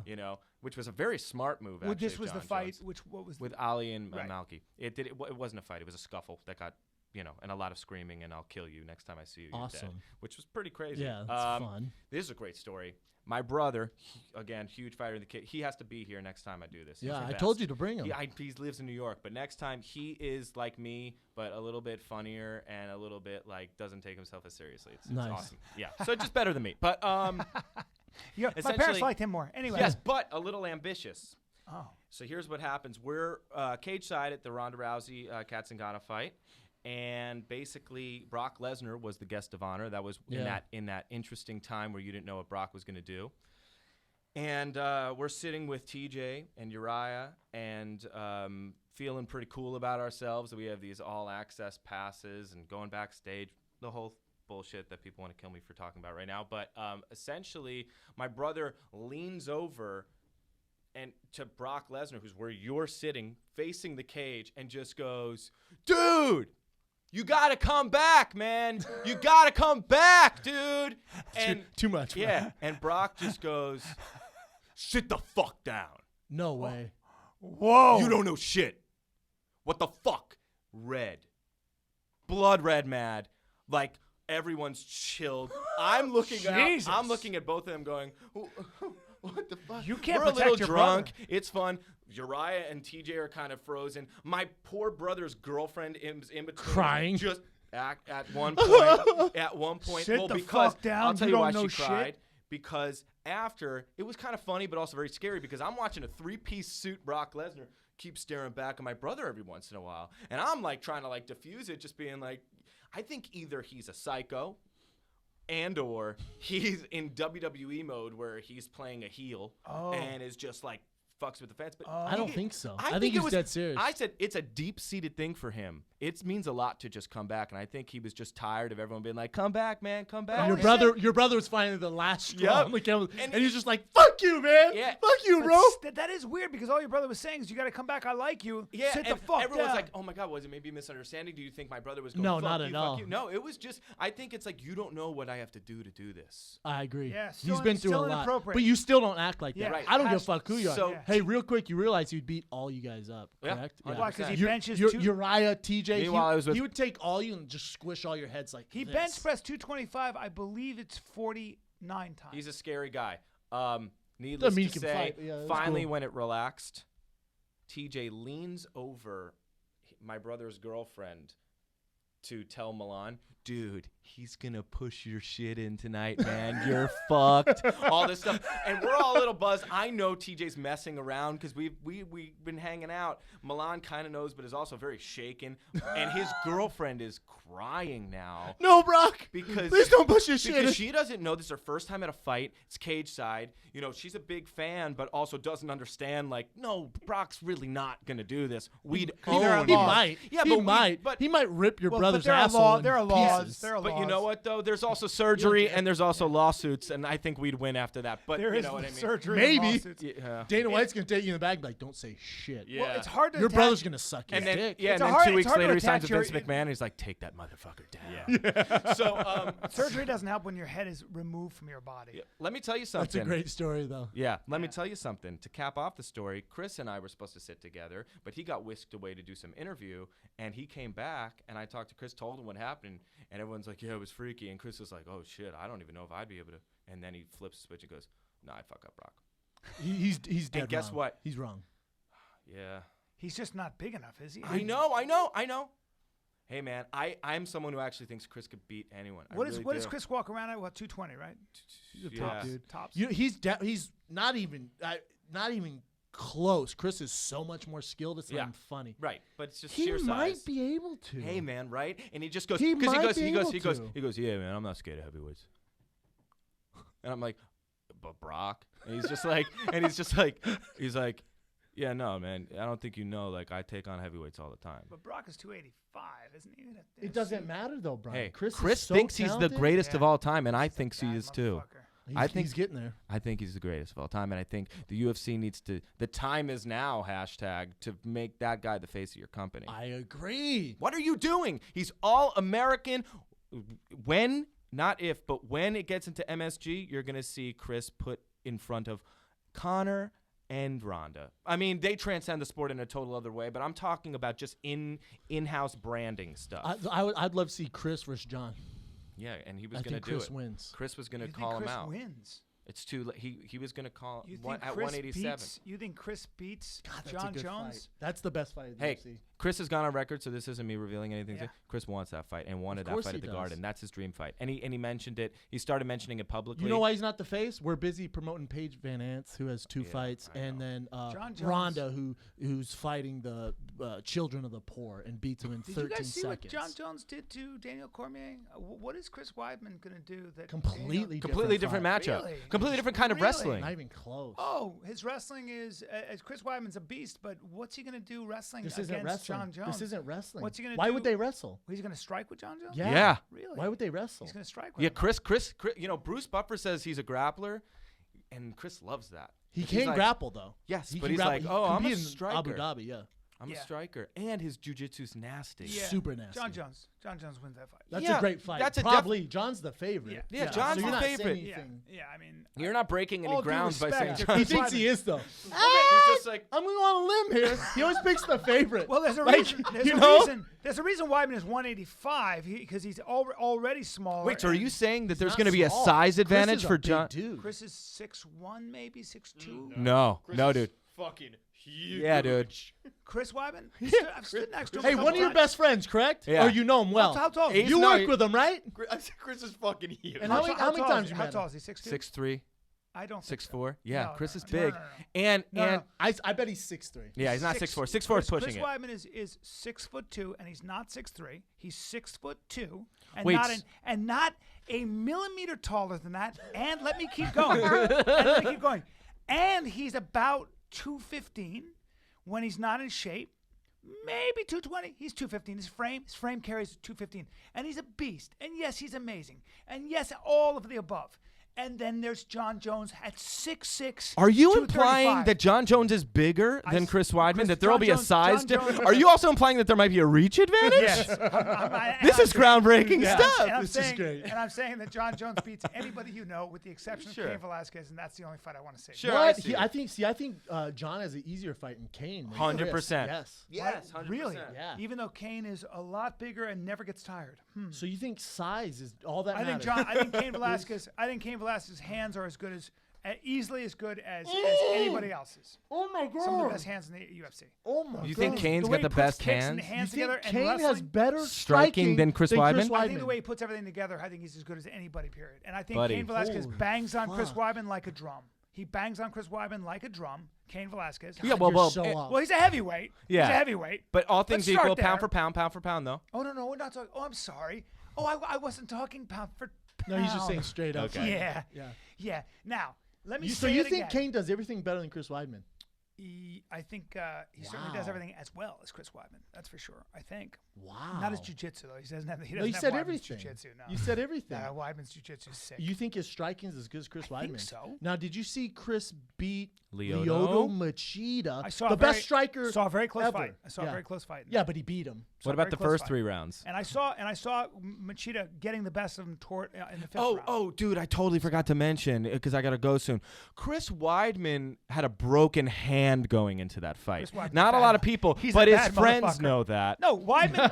Which was a very smart move. Well, Actually, this was John the fight. Jones. What was With Ali and Right. Malky. It wasn't a fight. It was a scuffle that got, and a lot of screaming, and I'll kill you next time I see you. You're dead, Awesome. which was pretty crazy. Yeah, that's fun. This is a great story. My brother, again, huge fighter in the kid. He has to be here next time I do this. He's Yeah, the I best. told you to bring him. He lives in New York, but next time he is like me, but a little bit funnier and a little bit like doesn't take himself as seriously. It's Nice. awesome. Yeah, so just better than me. But Yeah, my parents essentially- liked him more. Anyway. yes, but a little ambitious. Oh. So here's what happens: we're cage side at the Ronda Rousey Katzengana fight, and basically Brock Lesnar was the guest of honor. That was in that interesting time where you didn't know what Brock was going to do. And we're sitting with TJ and Uriah and feeling pretty cool about ourselves. We have these all-access passes and going backstage, the whole bullshit that people want to kill me for talking about right now. But essentially, my brother leans over and to Brock Lesnar, who's where you're sitting, facing the cage, and just goes, dude, you got to come back, man. You got to come back, dude. And Too much. yeah, Brian. and Brock just goes, sit the fuck down. No way. Whoa. You don't know shit. What the fuck? Red. Blood red mad. Like, everyone's chilled. I'm looking Jesus. I'm looking at both of them going, what the fuck? You can't We're a protect little your drunk. brother. It's fun. Uriah and TJ are kind of frozen. My poor brother's girlfriend is in between. Crying. Just at one point. Sit well, the because fuck down. I'll tell You you why don't know she shit. cried. Because after, it was kind of funny, but also very scary, because I'm watching a three-piece suit Brock Lesnar keep staring back at my brother every once in a while. And I'm like trying to like diffuse it, just being like, I think either he's a psycho and or he's in WWE mode where he's playing a heel and is just like fucks with the fans. But I don't think so. I think think it he's was dead serious. I said it's a deep-seated thing for him. It means a lot to just come back, and I think he was just tired of everyone being like, "Come back, man, come back." Your brother was finally the last straw. Yep. Like, and And he's just like, "Fuck you, man. Yeah. Fuck you, But bro." that is weird because all your brother was saying is you got to come back. I like you. Yeah, Sit the and fuck everyone's down. like, "Oh my God, was it maybe a misunderstanding? Do you think my brother was going?" No, fuck not you, at fuck all. You? No, it was just. I think it's like you don't know what I have to do this. I agree. Yeah, he's still- been through a still lot, inappropriate. but you still don't act like Yeah, that. right. I don't give a Has- fuck who you are. So- Yeah. Hey, real quick, you realize he'd beat all you guys up, Yeah, correct? 100%. Why? Because he You- benches Uriah, TJ. Meanwhile, I was with- he would take all you and just squish all your heads like He this. bench pressed 225. I believe it's 49 times. He's a scary guy. Needless Doesn't mean to he can say, fight, but yeah, that's finally cool. when it relaxed, TJ leans over my brother's girlfriend to tell Milan, dude, he's gonna push your shit in tonight, man. You're fucked. All this stuff, and we're all a little buzzed. I know TJ's messing around because we've been hanging out. Milan kind of knows, but is also very shaken, and his girlfriend is crying now. No, Brock. Because Please don't push your shit. Because she doesn't know this is her first time at a fight. It's cage side. You know, she's a big fan, but also doesn't understand. Like, no, Brock's really not gonna do this. We'd own. He it. might. Yeah, he but might. But he might rip your Well, brother's but there are asshole law- in there are laws. pieces. There are but you laws. know what though? There's also surgery and there's also lawsuits, and I think we'd win after that. But There you is know what I mean? surgery. and Maybe. lawsuits. Yeah. Dana White's gonna take you in the bag, and be like, don't say shit. Yeah. Well, it's hard to Your attach- brother's gonna suck your And then, dick. yeah, It's and then hard- 2 it's weeks hard to later he signs attach with Vince your- McMahon. And he's like, take that motherfucker down. So Surgery doesn't help when your head is removed from your body. yeah, let me tell you something. That's a great story, though. Yeah, let me tell you something. To cap off the story, Chris and I were supposed to sit together, but he got whisked away to do some interview, and he came back, and I talked to Chris, told him what happened, and everyone's like, yeah, it was freaky, and Chris was like, oh, shit, I don't even know if I'd be able to, and then he flips the switch and goes, nah, I fuck up Brock. He's dead. guess wrong. what? He's wrong. Yeah. He's just not big enough, is he? I know. Hey, man, I'm someone who actually thinks Chris could beat anyone. What does Chris walk around at? What, 220, right? He's a Yeah. top dude. Tops. He's not even close. Chris is so much more skilled. It's not even funny. Right, but it's just He sheer might size. be able to. Hey, man, right? And he just goes, He because might he be goes, able to. he goes, yeah, man, I'm not scared of heavyweights. And I'm like, but Brock? And he's just like, he's like, yeah, no, man, I don't think you know, like, I take on heavyweights all the time. But Brock is 285, isn't he? It doesn't matter though, Brian. Hey, Chris Chris is so thinks he's the talented. greatest of Yeah. all time, and I He's a think he bad is too. motherfucker. I think he's getting there. I think he's the greatest of all time, and I think the UFC needs to. The time is now # to make that guy the face of your company. I agree. What are you doing? He's all American. When, not if, but when it gets into MSG, you're gonna see Chris put in front of Conor and Ronda. I mean, they transcend the sport in a total other way, but I'm talking about just in-house branding stuff. I'd love to see Chris versus John. Yeah, and he was I going to think do Chris it. wins. Chris was going to You call think him Chris out. wins? It's too late. He was going to call You one, think at Chris 187. You think Chris beats God, that's John a good Jones? fight. That's the best fight of the Hey, UFC. Chris has gone on record, so this isn't me revealing anything. Yeah. Chris wants that fight and wanted Of that course fight he at the does. Garden. That's his dream fight. And he mentioned it. He started mentioning it publicly. You know why he's not the face? We're busy promoting Paige Van Ants, who has 2 Yeah, fights, I and know. then John Jones. Ronda, who's fighting the children of the poor and beats him in Did 13 you guys see seconds. what John Jones did to Daniel Cormier? What is Chris Weidman going to do that Completely Completely different fight. matchup. Really? Completely different kind of Really? wrestling. Not even close. Oh, his wrestling is as Chris Weidman's a beast, but what's he going to do wrestling This against isn't wrestling. John Jones? This isn't wrestling. What's he gonna Why do? would they wrestle? He's going to strike with John Jones? Yeah. Really? Why would they wrestle? He's going to strike with Yeah, him. Chris, you know, Bruce Buffer says he's a grappler, and Chris loves that. He He's can like, grapple though. Yes, He but can he's grapple. like, He oh, I'm a competed in striker. Abu Dhabi, yeah. I'm Yeah. a striker, and his jujitsu's nasty. Yeah. Super nasty. John Jones wins that fight. That's Yeah, a great fight. that's a Probably John's the favorite. Yeah. Yeah, John's so you're the not favorite. saying Yeah, anything. yeah. I mean, You're not breaking any All due grounds by saying respect to John. He Chris thinks he Weidman. is though. He's just like, I'm going on a limb here. He always picks the favorite. well, there's a Like, reason. There's you a know? reason. There's a reason Weidman is 185 because he's already smaller. wait, so are and you saying that there's Not going to be a small. size Chris advantage is a for big John? Dude. Chris is 6'1", maybe 6'2"? No, Chris no, is dude. Fucking huge. Yeah, dude. Chris Weidman? I've stood next to him. Hey, a one couple of your times. best friends, correct? Yeah. Or you know him well? How tall is He's he? You not- work with him, right? Chris is fucking huge. And how many tall times is you he? How met tall him? is he? 6'2"? 6'3", I don't think so. 6'4". Yeah, No, Chris no, is no, big. no, no. And No, and no. I bet he's 6'3". yeah, he's not 6'4". 6'4 is pushing Chris it. Weidman is 6'2", and he's not 6'3". He's 6'2", and Wait, not a millimeter taller than that. And let me keep going. And he's about 215 when he's not in shape. Maybe 220. He's 215. His frame carries 215, and he's a beast. And yes, he's amazing. And yes, all of the above. And then there's John Jones at 6'6". Are you 235. implying that John Jones is bigger than Chris Weidman? That there will be a size difference? Are you also implying that there might be a reach advantage? Yes. This is groundbreaking stuff. And I'm This is saying, great. And I'm saying that John Jones beats anybody you know, with the exception Sure. of Cain Velasquez, and that's the only fight I want to see. Sure. What? I see. I think John has an easier fight in Cain. than 100%. Chris. Yes. Yes, 100%. Really? Yeah. Even though Cain is a lot bigger and never gets tired. So you think size is all that I think matters? I think Cain Velasquez's hands are as good as easily as good as anybody else's. Oh my god. Some of the best hands in the UFC. Oh my god. You think Cain's way got the he puts best kicks and hands? hands You together think and Cain has wrestling? better Striking than Chris Weidman? I think the way he puts everything together, I think he's as good as anybody, period. And I think Buddy. Cain Velasquez Holy bangs on Chris fuck. Weidman like a drum. He bangs on Chris Weidman like a drum. Cain Velasquez. Yeah, well, You're so eh, off. Well, he's a heavyweight. Yeah. He's a heavyweight. But all things Let's start equal, there. pound for pound, though. Oh, no, we're not talking. Oh, I'm sorry. Oh, I wasn't talking pound for pound. No, he's just saying straight up. Okay. Yeah. Yeah. Yeah. Now, let me So say you it think again. Cain does everything better than Chris Weidman? I think he certainly does Wow. everything as well as Chris Weidman. That's for sure. I think. Wow. Not his jiu-jitsu though. He doesn't have. He No, doesn't you have said Weidman's everything. Jiu-jitsu. No. You said everything. Weidman's jiu-jitsu is sick. You think his striking is as good as Chris Weidman? think so. Now, did you see Chris beat Lyoto? Lyoto Machida? I saw the a very, best striker. Saw a very close ever. fight. I saw Yeah. a very close fight. Yeah, but he beat him. Saw What a very about the close first fight. 3 rounds? And I saw Machida getting the best of him in the fifth round. Oh, dude, I totally forgot to mention because I gotta go soon. Chris Weidman had a broken hand stand going into that fight. Chris Weidman's Not a bad. lot of people, He's but a his bad friends motherfucker. know that. No, Weidman.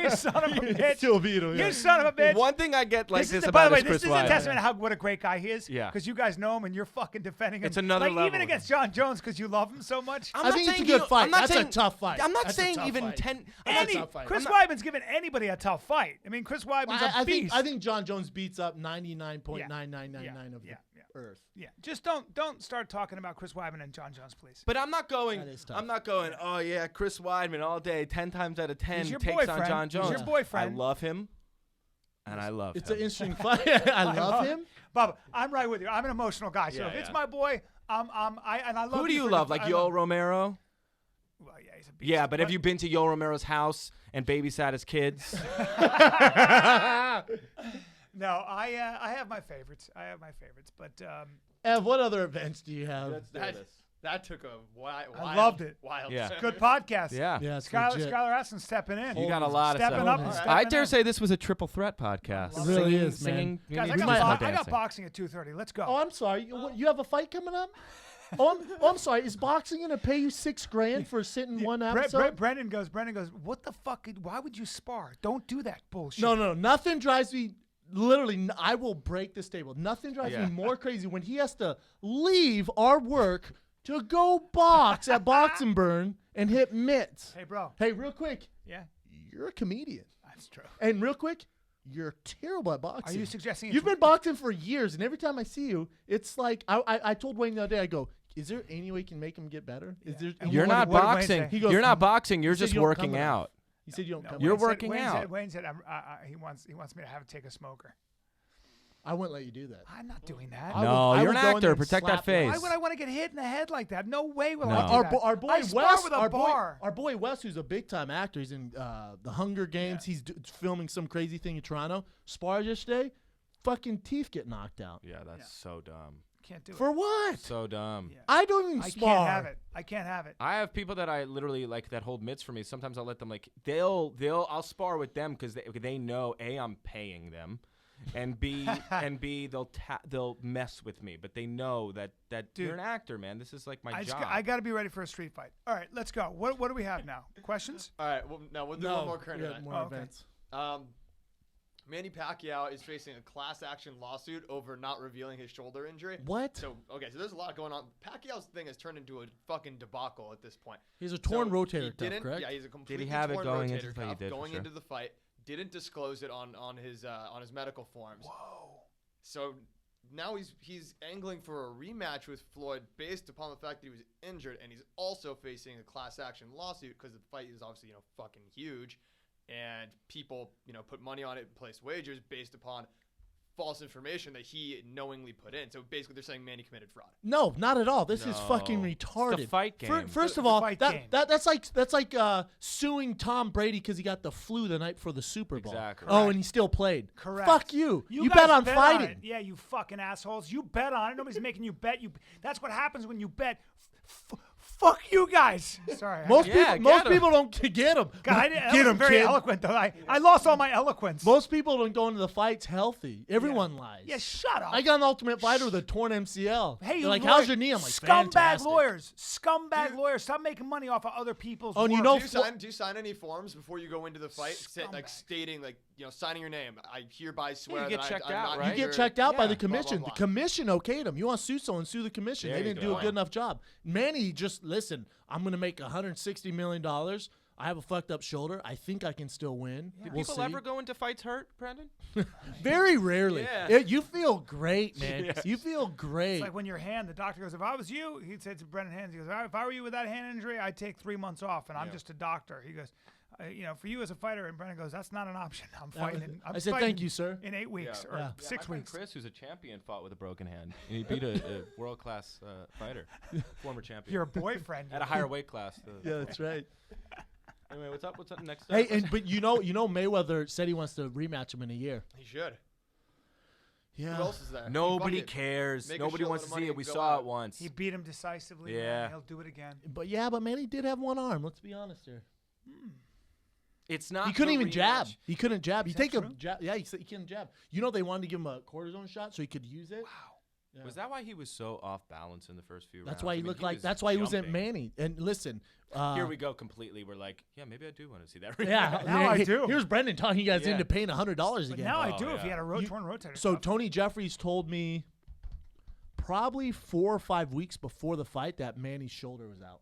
You son of a bitch. Still beat him. You son of a bitch. One thing I get like This this is by the about way, is this Chris is a Weidman. testament to how what a great guy he is. Yeah. Because you guys know him and you're fucking defending him. It's another like level even with against John Jones because you love him so much. I'm I not think it's a saying good you- fight. I'm not That's saying- a tough fight. I'm not That's a saying tough even fight. 10. That's a tough fight. Chris Yeah. Weidman's giving anybody a tough fight. I mean, Chris Weidman's a I beast. think John Jones beats up 99.9999 of the earth. Yeah, just don't start talking about Chris Weidman and John Jones, please. But I'm not going. That is tough. I'm not going. Oh yeah, Chris Weidman all day, 10 times out of 10 He's your takes on boyfriend. John He's Jones. your boyfriend. I love him, and I love It's him. an interesting fight. I love him. Bubba, I'm right with you. I'm an emotional guy, so Yeah, if it's yeah. my boy, I love. Who do you for love? the- Like I Yoel love- Romero? Well, yeah, he's a beast. Yeah, but have you been to Yoel Romero's house and babysat his kids? No, I have my favorites. But Ev, what other events do you have? That took a wild. I loved it. Wild. Yeah. good podcast. Yeah. Yeah, it's Skylar legit. Astin stepping in. You got a lot of stepping stuff. up and Alright. I stepping dare in. say this was a triple threat podcast. It really is, Singing, Guys, maybe I just got, no I got dancing. boxing at 2:30. Let's go. Oh, I'm sorry. You have a fight coming up? I'm sorry. Is boxing gonna pay you $6,000 for sitting one episode? Brendan goes, what the fuck? Why would you spar? Don't do that bullshit. No. Nothing drives me. Literally, I will break this table. Nothing drives Yeah. me more crazy when he has to leave our work to go box at Box and Burn and hit mitts. Hey, bro. Hey, real quick, Yeah, you're a comedian. that's true. And real quick, you're terrible at Are boxing. you suggesting You've been boxing for years, and every time I see you, it's like I told Wayne the other day. I go, "Is there any way you can make him get better? Is there?" And You're what- not what did Wayne boxing. say? He goes, You're not boxing. You're he said just you don't working come enough. out. He said you don't come. You're Wayne said- working out. Wayne said he wants me to take a smoker. I wouldn't let you do that. I'm not doing that. I No, would you're an go in there actor. and Protect that slap you. face. Why would I want to get hit in the head like that? No way will No. I do Our, that. our boy I spar Wes, with a our bar. boy Wes, who's a big time actor, he's in the Hunger Games. He's filming some crazy thing in Toronto. Sparred yesterday, fucking teeth get knocked out. Yeah, that's so dumb. Can't do it. For what? So dumb. Yeah. I don't even I spar. can't have it. I can't have it. I have people that I literally like that hold mitts for me. Sometimes I'll let them like I'll spar with them because they know A, I'm paying them, and B they'll mess with me, but they know that Dude. you're an actor, man. This is like my job. I got to be ready for a street fight. All right, let's go. What do we have now? Questions? All right. Well, now we'll do one more current we have event. more Oh, okay. events. Manny Pacquiao is facing a class action lawsuit over not revealing his shoulder injury. What? So there's a lot going on. Pacquiao's thing has turned into a fucking debacle at this point. He's a torn So rotator he cuff, didn't- correct? Yeah, he's a completely have it torn going rotator into the fight? He cuff did, for going sure. into the fight. Didn't disclose it on his medical forms. Whoa. So now he's angling for a rematch with Floyd based upon the fact that he was injured, and he's also facing a class action lawsuit because the fight is obviously fucking huge, and people put money on it and place wagers based upon false information that he knowingly put in. So basically, they're saying Manny committed fraud. No, not at all. This is No. fucking It's the retarded. fight game. First of The all, fight that, game. that's like suing Tom Brady because he got the flu the night before the Super Bowl. Exactly. Oh, and he still played. Correct. Fuck you. You guys bet on on fighting. it. Yeah, you fucking assholes. You bet on it. Nobody's making you bet. That's what happens when you bet. Fuck you guys. Sorry. Most Yeah, people don't get them. God, I didn't, that Get was him, very kid. eloquent, though. I lost all my eloquence. Most people don't go into the fights healthy. Everyone lies. Yeah, shut up. I got an Ultimate Fighter with a torn MCL. Hey, They're like, lawyer- how's your knee? I'm like, scumbag fantastic. lawyers. Scumbag lawyers. Stop making money off of other people's Oh, and you work. know- Do you sign any forms before you go into the fight, Scumbag. stating signing your name? I hereby swear get that checked I'm out, not right? You get injured, checked out by the blah, blah, commission. blah. The commission okayed him. You want to sue someone, sue the commission. There They you didn't do go. a good enough job. Manny just, listen, I'm going to make $160 million. I have a fucked up shoulder. I think I can still win. Do We'll people see. ever go into fights hurt, Brandon? Very rarely. Yeah. You feel great, man. Yes. You feel great. It's like when your hand, the doctor goes, if I was you, he'd say to Brendan Hands, he goes, if I were you with that hand injury, I'd take 3 months off, and I'm just a doctor. He goes, for you as a fighter, and Brendan goes, that's not an option. I'm fighting. I said, thank you, sir. In 8 weeks Yeah. or Yeah. 6 my friend weeks. Chris, who's a champion, fought with a broken hand, and he beat a world-class fighter, former champion, Your boyfriend. at a higher weight class. Yeah, that's right. Anyway, what's up? What's up next? Hey, but you know Mayweather said he wants to rematch him in a year. He should. Yeah. Who else is there? Nobody Fuck it. cares. Make a Nobody shitload wants of to money see it. and We go saw out. it once. He beat him decisively. Yeah. Man. He'll do it again. But Manny did have one arm. Let's be honest here. It's not. He couldn't the even jab. rematch. He couldn't jab. He that take a true? jab. Yeah, he said he couldn't jab. You know they wanted to give him a cortisone shot so he could use it. Wow. Yeah. Was that why he was so off balance in the first few rounds? That's why he I mean, looked like. was That's why he was at jumping. Manny. And listen, Here we go completely. We're like, yeah, maybe I do want to see that. Yeah, Now I do. Here's Brendan talking you guys Yeah. into paying $100 But again. now I Oh, do if he yeah. had a torn rotator. So cuff. Tony Jeffries told me probably 4 or 5 weeks before the fight that Manny's shoulder was out.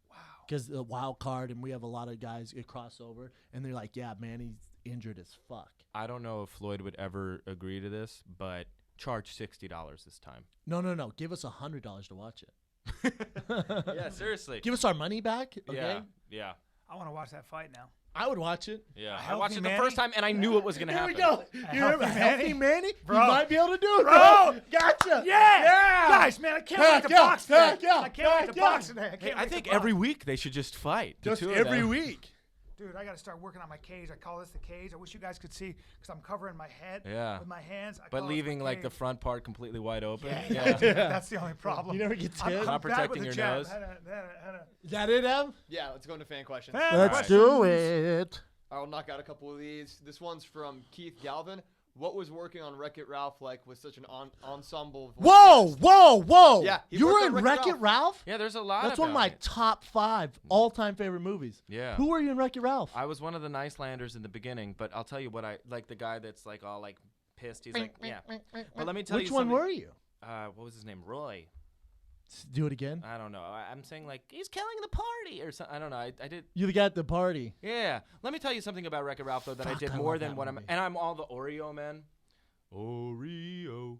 Wow. Because the wild card, and we have a lot of guys get crossover, and they're like, yeah, Manny's injured as fuck. I don't know if Floyd would ever agree to this, but charge $60 this time. No. Give us $100 to watch it. Yeah, seriously. Give us our money back, okay? Yeah. I want to watch that fight now. I would watch it. Yeah. I healthy watched it the Manny? first time, and I knew it was going to Here happen. we go. You remember Healthy Healthy Manny? Manny? Bro. You might be able to do it, Bro. Gotcha. Yeah. Guys, man, I can't wait to box today. yeah, I can't wait to yeah. box today. I, Hey, can't I wait think to box. every week they should just fight. the Just two of every them. week. Dude, I got to start working on my cage. I call this the cage. I wish you guys could see because I'm covering my head Yeah. with my hands. I But call this leaving my like the cage. front part completely wide open. Yeah. That's the only problem. You never get I'm, hit? I'm Not bad with protecting the your jab. nose. Is that it, Em? Yeah, let's go into fan questions. Fan Let's questions. do it. I'll knock out a couple of these. This one's from Keith Galvin. What was working on Wreck-It Ralph like with such an ensemble? voice cast? Yeah, he You worked were on in Wreck-It Wreck-It Ralph? Yeah, there's a lot That's one of about my it. top 5 all-time favorite movies. Yeah. Who were you in Wreck-It Ralph? I was one of the nice landers in the beginning, but I'll tell you what I like the guy that's like all like pissed. He's like, yeah. But let me tell Which you one something. were you? What was his name? Roy. Do it again. I don't know. I'm saying like he's killing the party or something. I don't know. I did. You the guy at the party. Yeah. Let me tell you something about Wreck-It Ralph though that I Fuck, did I more love than that what I'm. movie. And I'm all the Oreo man. Oreo.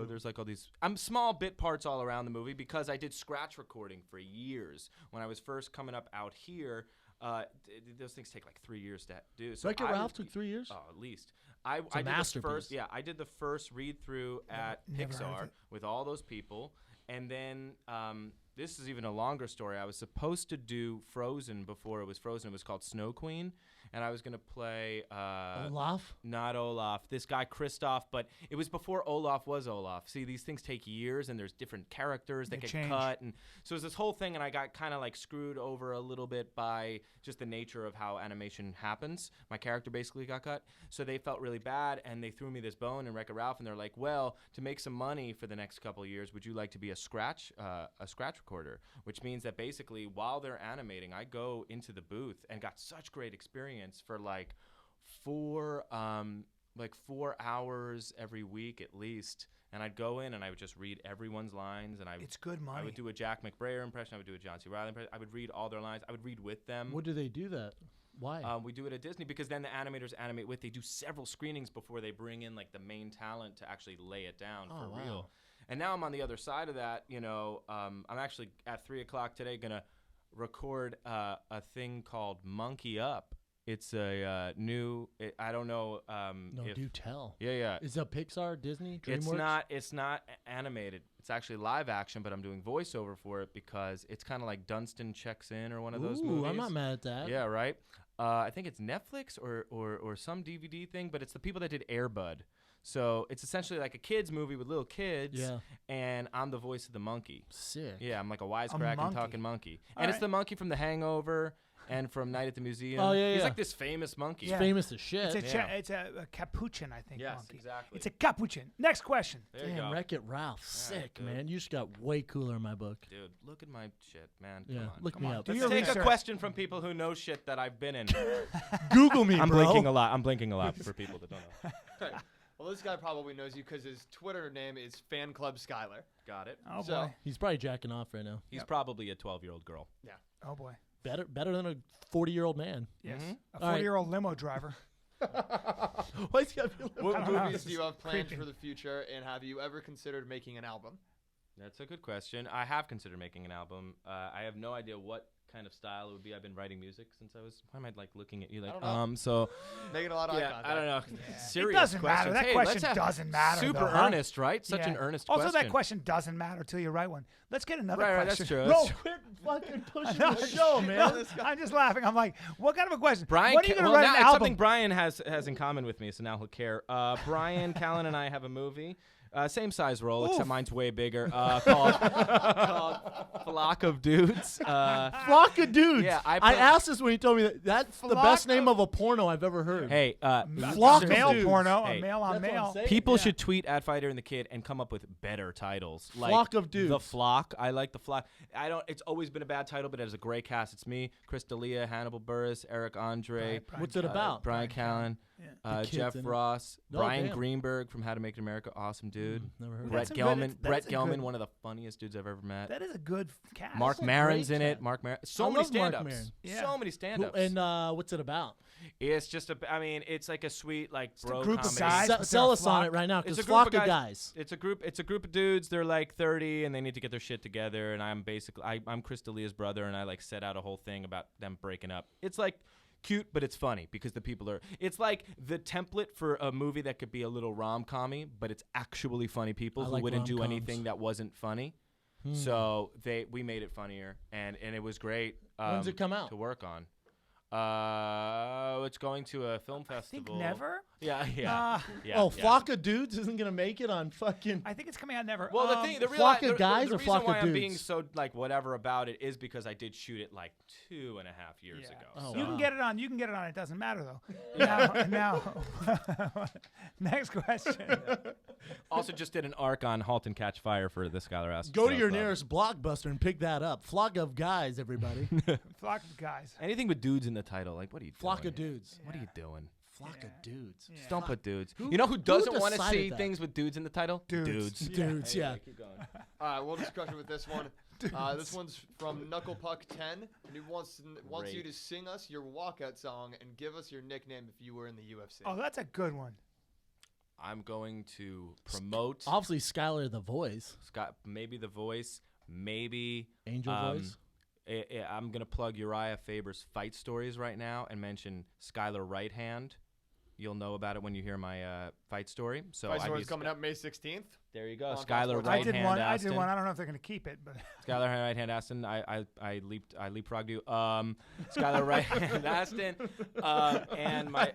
There's like all these. I'm small bit parts all around the movie because I did scratch recording for years when I was first coming up out here. Those things take like 3 years to do. So Wreck-It I Ralph would- took 3 years? Oh, at least. I a did masterpiece. the first. Yeah, I did the first read through at never heard of Pixar it. with all those people, and then this is even a longer story. I was supposed to do Frozen before it was Frozen. It was called Snow Queen, and I was gonna play Olaf? not Olaf, this guy Kristoff, but it was before Olaf was Olaf. See, these things take years, and there's different characters that They get change. cut, and so it was this whole thing, and I got kind of like screwed over a little bit by just the nature of how animation happens. My character basically got cut, so they felt really bad, and they threw me this bone in Wreck-It Ralph, and they're like, well, to make some money for the next couple of years, would you like to be a scratch recorder? Which means that basically while they're animating, I go into the booth and got such great experience for like 4 hours every week at least, and I'd go in and I would just read everyone's lines, and It's good money. I would do a Jack McBrayer impression, I would do a John C. Reilly impression, I would read all their lines, I would read with them. What do they do that? Why? We do it at Disney because then the animators animate with. They do several screenings before they bring in like the main talent to actually lay it down for wow. real. And now I'm on the other side of that. You know, I'm actually at 3:00 today gonna record a thing called Monkey Up. It's a new. I don't know. no, do tell. Yeah. Is it Pixar, Disney, DreamWorks? It's not animated. It's actually live action, but I'm doing voiceover for it because it's kind of like Dunstan Checks In or one of those movies. I'm not mad at that. Yeah, right. I think it's Netflix or some DVD thing, but it's the people that did Air Bud. So it's essentially like a kids movie with little kids. Yeah. And I'm the voice of the monkey. Sick. Yeah, I'm like a wisecracking monkey. talking monkey, All and it's right. the monkey from The Hangover and from Night at the Museum. Oh, yeah, He's yeah. like this famous monkey. Yeah. Famous as shit. It's a capuchin, I think. Yes, monkey. exactly. It's a capuchin. Next question. There you Damn, go. Wreck-It Ralph. Sick, dude. man. You just got way cooler in my book. Dude, look at my shit, man. Yeah, Come on. look Come me on, up. do Let's your take research. a question from people who know shit that I've been in. Google me, I'm bro. blinking a lot. I'm blinking a lot for people that don't know. Well, this guy probably knows you because his Twitter name is Fan Club Skylar. Got it. Oh So- boy. He's probably jacking off right now. He's probably a 12-year-old girl. Oh boy. Better than a 40-year-old man. Yes. Mhm. A All right. 40-year-old limo driver. Why's he got to be What I don't know. movies do you have planned Creepy. for the future, and have you ever considered making an album? That's a good question. I have considered making an album. I have no idea what kind of style it would be. I've been writing music since I was. Why am I like looking at you like? I don't know. So Making a lot of eye yeah, contact. I don't know. Yeah. Serious It doesn't matter. questions. That Hey, question let's have doesn't matter. Super though, huh? earnest, right? Such Yeah. an earnest Also, question. that question doesn't matter till you write one. Let's get another Right, question. that's true. Bro, That's true. quit fucking pushing No, the show, man. no, I'm just laughing. I'm like, what kind of a question? Brian, when are you Ca- gonna well, write now an it's album? something Brian has in common with me, so now he'll care. Brian Callen and I have a movie. Same size role, except Oof. mine's way bigger. Called Flock of Dudes. Flock Flock of Dudes. Yeah, I asked this when he told me that's the best name of a porno I've ever heard. Hey, Flock of male Dudes. porno, Hey, a male on that's what I'm male. saying. people should tweet at Fighter and the Kid and come up with better titles. Like Flock of Dudes. The Flock. I like the Flock. It's always been a bad title, but it has a great cast. It's me, Chris D'Elia, Hannibal Buress, Eric Andre. What's it about? Brian Callen, The kids Jeff in it. Ross, Oh, Brian damn. Greenberg from How to Make It in America. Awesome dude. Never heard of Brett That's a good- Gelman. that's Brett a Gelman, good- one of the funniest dudes I've ever met. That is a good cast. Mark a Maron's great in it. cast. Mark Maron. I So many love Mark stand-ups. Maron. Yeah. So many stand-ups. And what's it about? It's just it's like a sweet like a bro group of comedy. guys. Se- but sell they're a us on flock. it right now, It's because a group Flock of of guys. Guys. It's a group of dudes. They're like 30 and they need to get their shit together. And I'm Chris D'Elia's brother, and I like set out a whole thing about them breaking up. It's like cute, but it's funny because the people are. It's like the template for a movie that could be a little rom-commy, but it's actually funny people I who like wouldn't do rom-coms. anything that wasn't funny. So we made it funnier, and it was great. When's it come out? To work on? It's going to a film I festival. think never. Yeah. Uh, Oh, Flock of Dudes isn't gonna make it on fucking. I think it's coming out never. Well, the real Flock of the Guys or reason Flock of why I'm being Dudes? so like whatever about it is because I did shoot it like 2.5 years Yeah. ago. Oh, so. You wow. can get it on. You can get it on. It doesn't matter though. Now, next question. Also, just did an arc on *Halt and Catch Fire* for the Skylar Astin. Go to Sales your Club. nearest Blockbuster and pick that up. Flock of Guys, everybody. Flock of guys. Anything with dudes in the title, like what are you Flock doing? of Dudes. What are you doing? Flock of Dudes. Just don't put dudes. Who- You know who doesn't who want to decided see that? things with dudes in the title? Dudes. Dudes, yeah. Keep going. All right, we'll discuss it with this one. This one's from Knuckle Puck 10, and he wants you to sing us your walkout song and give us your nickname if you were in the UFC. Oh, that's a good one. I'm going to promote Obviously, Skylar the Voice. Scott, maybe The Voice, maybe Angel Voice. I'm gonna plug Uriah Faber's fight stories right now and mention Skylar Right Hand. You'll know about it when you hear my fight story. So Fight I'd Story's be coming up May 16th. There you go, on Skylar Fox Sports. Right I did Hand one. Astin. I did one. I don't know if they're gonna keep it, but Skylar Right Hand Astin. I leapfrogged you. Skylar Right Hand Astin. And my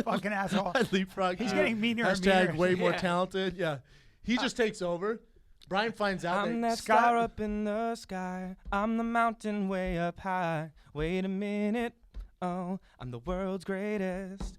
fucking asshole. I leapfrog. He's you. getting meaner and Hashtag meaner. way more Yeah. talented. Yeah. He just takes over. Brian finds out I'm that that Sky- star up in the sky. I'm the mountain way up high. Wait a minute. Oh, I'm the world's greatest.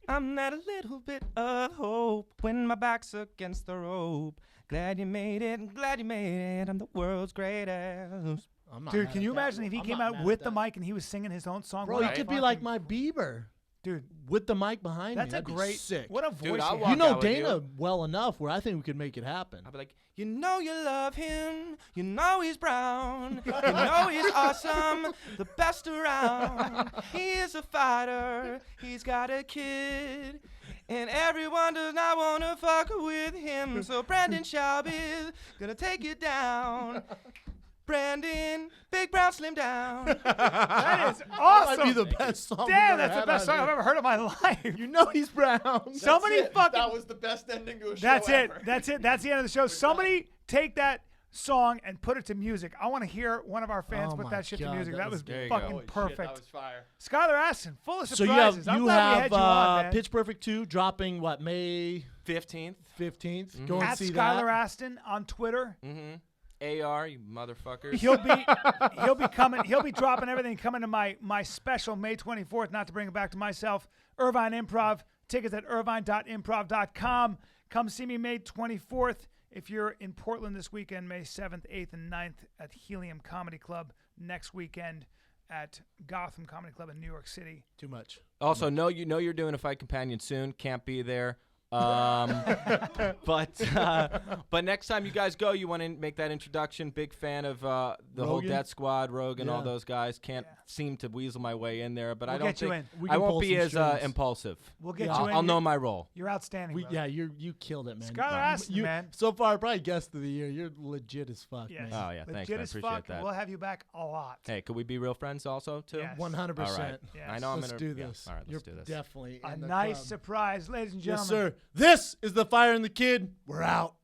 I'm that little bit of hope when my back's against the rope. Glad you made it. Glad you made it. I'm the world's greatest. I'm not Dude, mad can at you that imagine one. if he I'm came not out mad with at the that. mic and he was singing his own song? Bro, What he a could be fucking- like my Bieber dude. with the mic behind That's me. a That'd be great. sick. What a voice. Dude, he I'll has. walk You know out with Dana you. well enough where I think we could make it happen. I'll be like, you know you love him. You know he's brown. You know he's awesome. The best around. He is a fighter. He's got a kid. And everyone does not want to fuck with him. So Brandon Shelby's gonna take you down. Brandon, Big Brown, Slim Down. That is That awesome. might be the best song. we've Damn, ever that's the had best on song I've here. ever heard in my life. You know he's brown. Somebody That's it. fucking. That was the best ending to a show That's it. ever. That's it. That's the end of the show. Somebody take that song and put it to music. I want to hear one of our fans Oh put my that shit to God, music. that That was- was There you go. fucking Holy shit, perfect. that was fire. Skylar Astin, full of So surprises. I'm glad we had you on, man. Pitch Perfect 2 dropping May 15th. 15th. Go and At see Skylar that. Astin on Twitter. Mm-hmm. AR, you motherfuckers. He'll be coming. He'll be dropping everything. Coming to my special May 24th. Not to bring it back to myself. Irvine Improv. Tickets at irvine.improv.com. Come see me May 24th. If you're in Portland this weekend, May 7th, 8th, and 9th at Helium Comedy Club. Next weekend at Gotham Comedy Club in New York City. Too much. Also, you're doing a Fight Companion soon. Can't be there. But next time you guys go, you want to make that introduction. Big fan of the whole Rogan? Death Squad, Rogan, all Yeah. those guys. Can't seem to weasel my way in there, but I We'll don't get you think in. We I can won't pull be some as strings. impulsive. We'll get Yeah. you in. I'll know my role. You're outstanding. brother. Yeah, you killed it, man. Skylar Astin, You- man. So far, probably guest of the year. You're legit as fuck, Yes. man. Oh yeah, thanks. Legit I as appreciate fuck. that. We'll have you back a lot. Hey, could we be real friends also too? Yes. 100%. All right. Yes. I know I'm Let's gonna do this. Yeah. All right, You're let's do this. definitely A in the nice club. surprise, ladies and Yes, gentlemen. sir. This is the Fire and the Kid. We're out.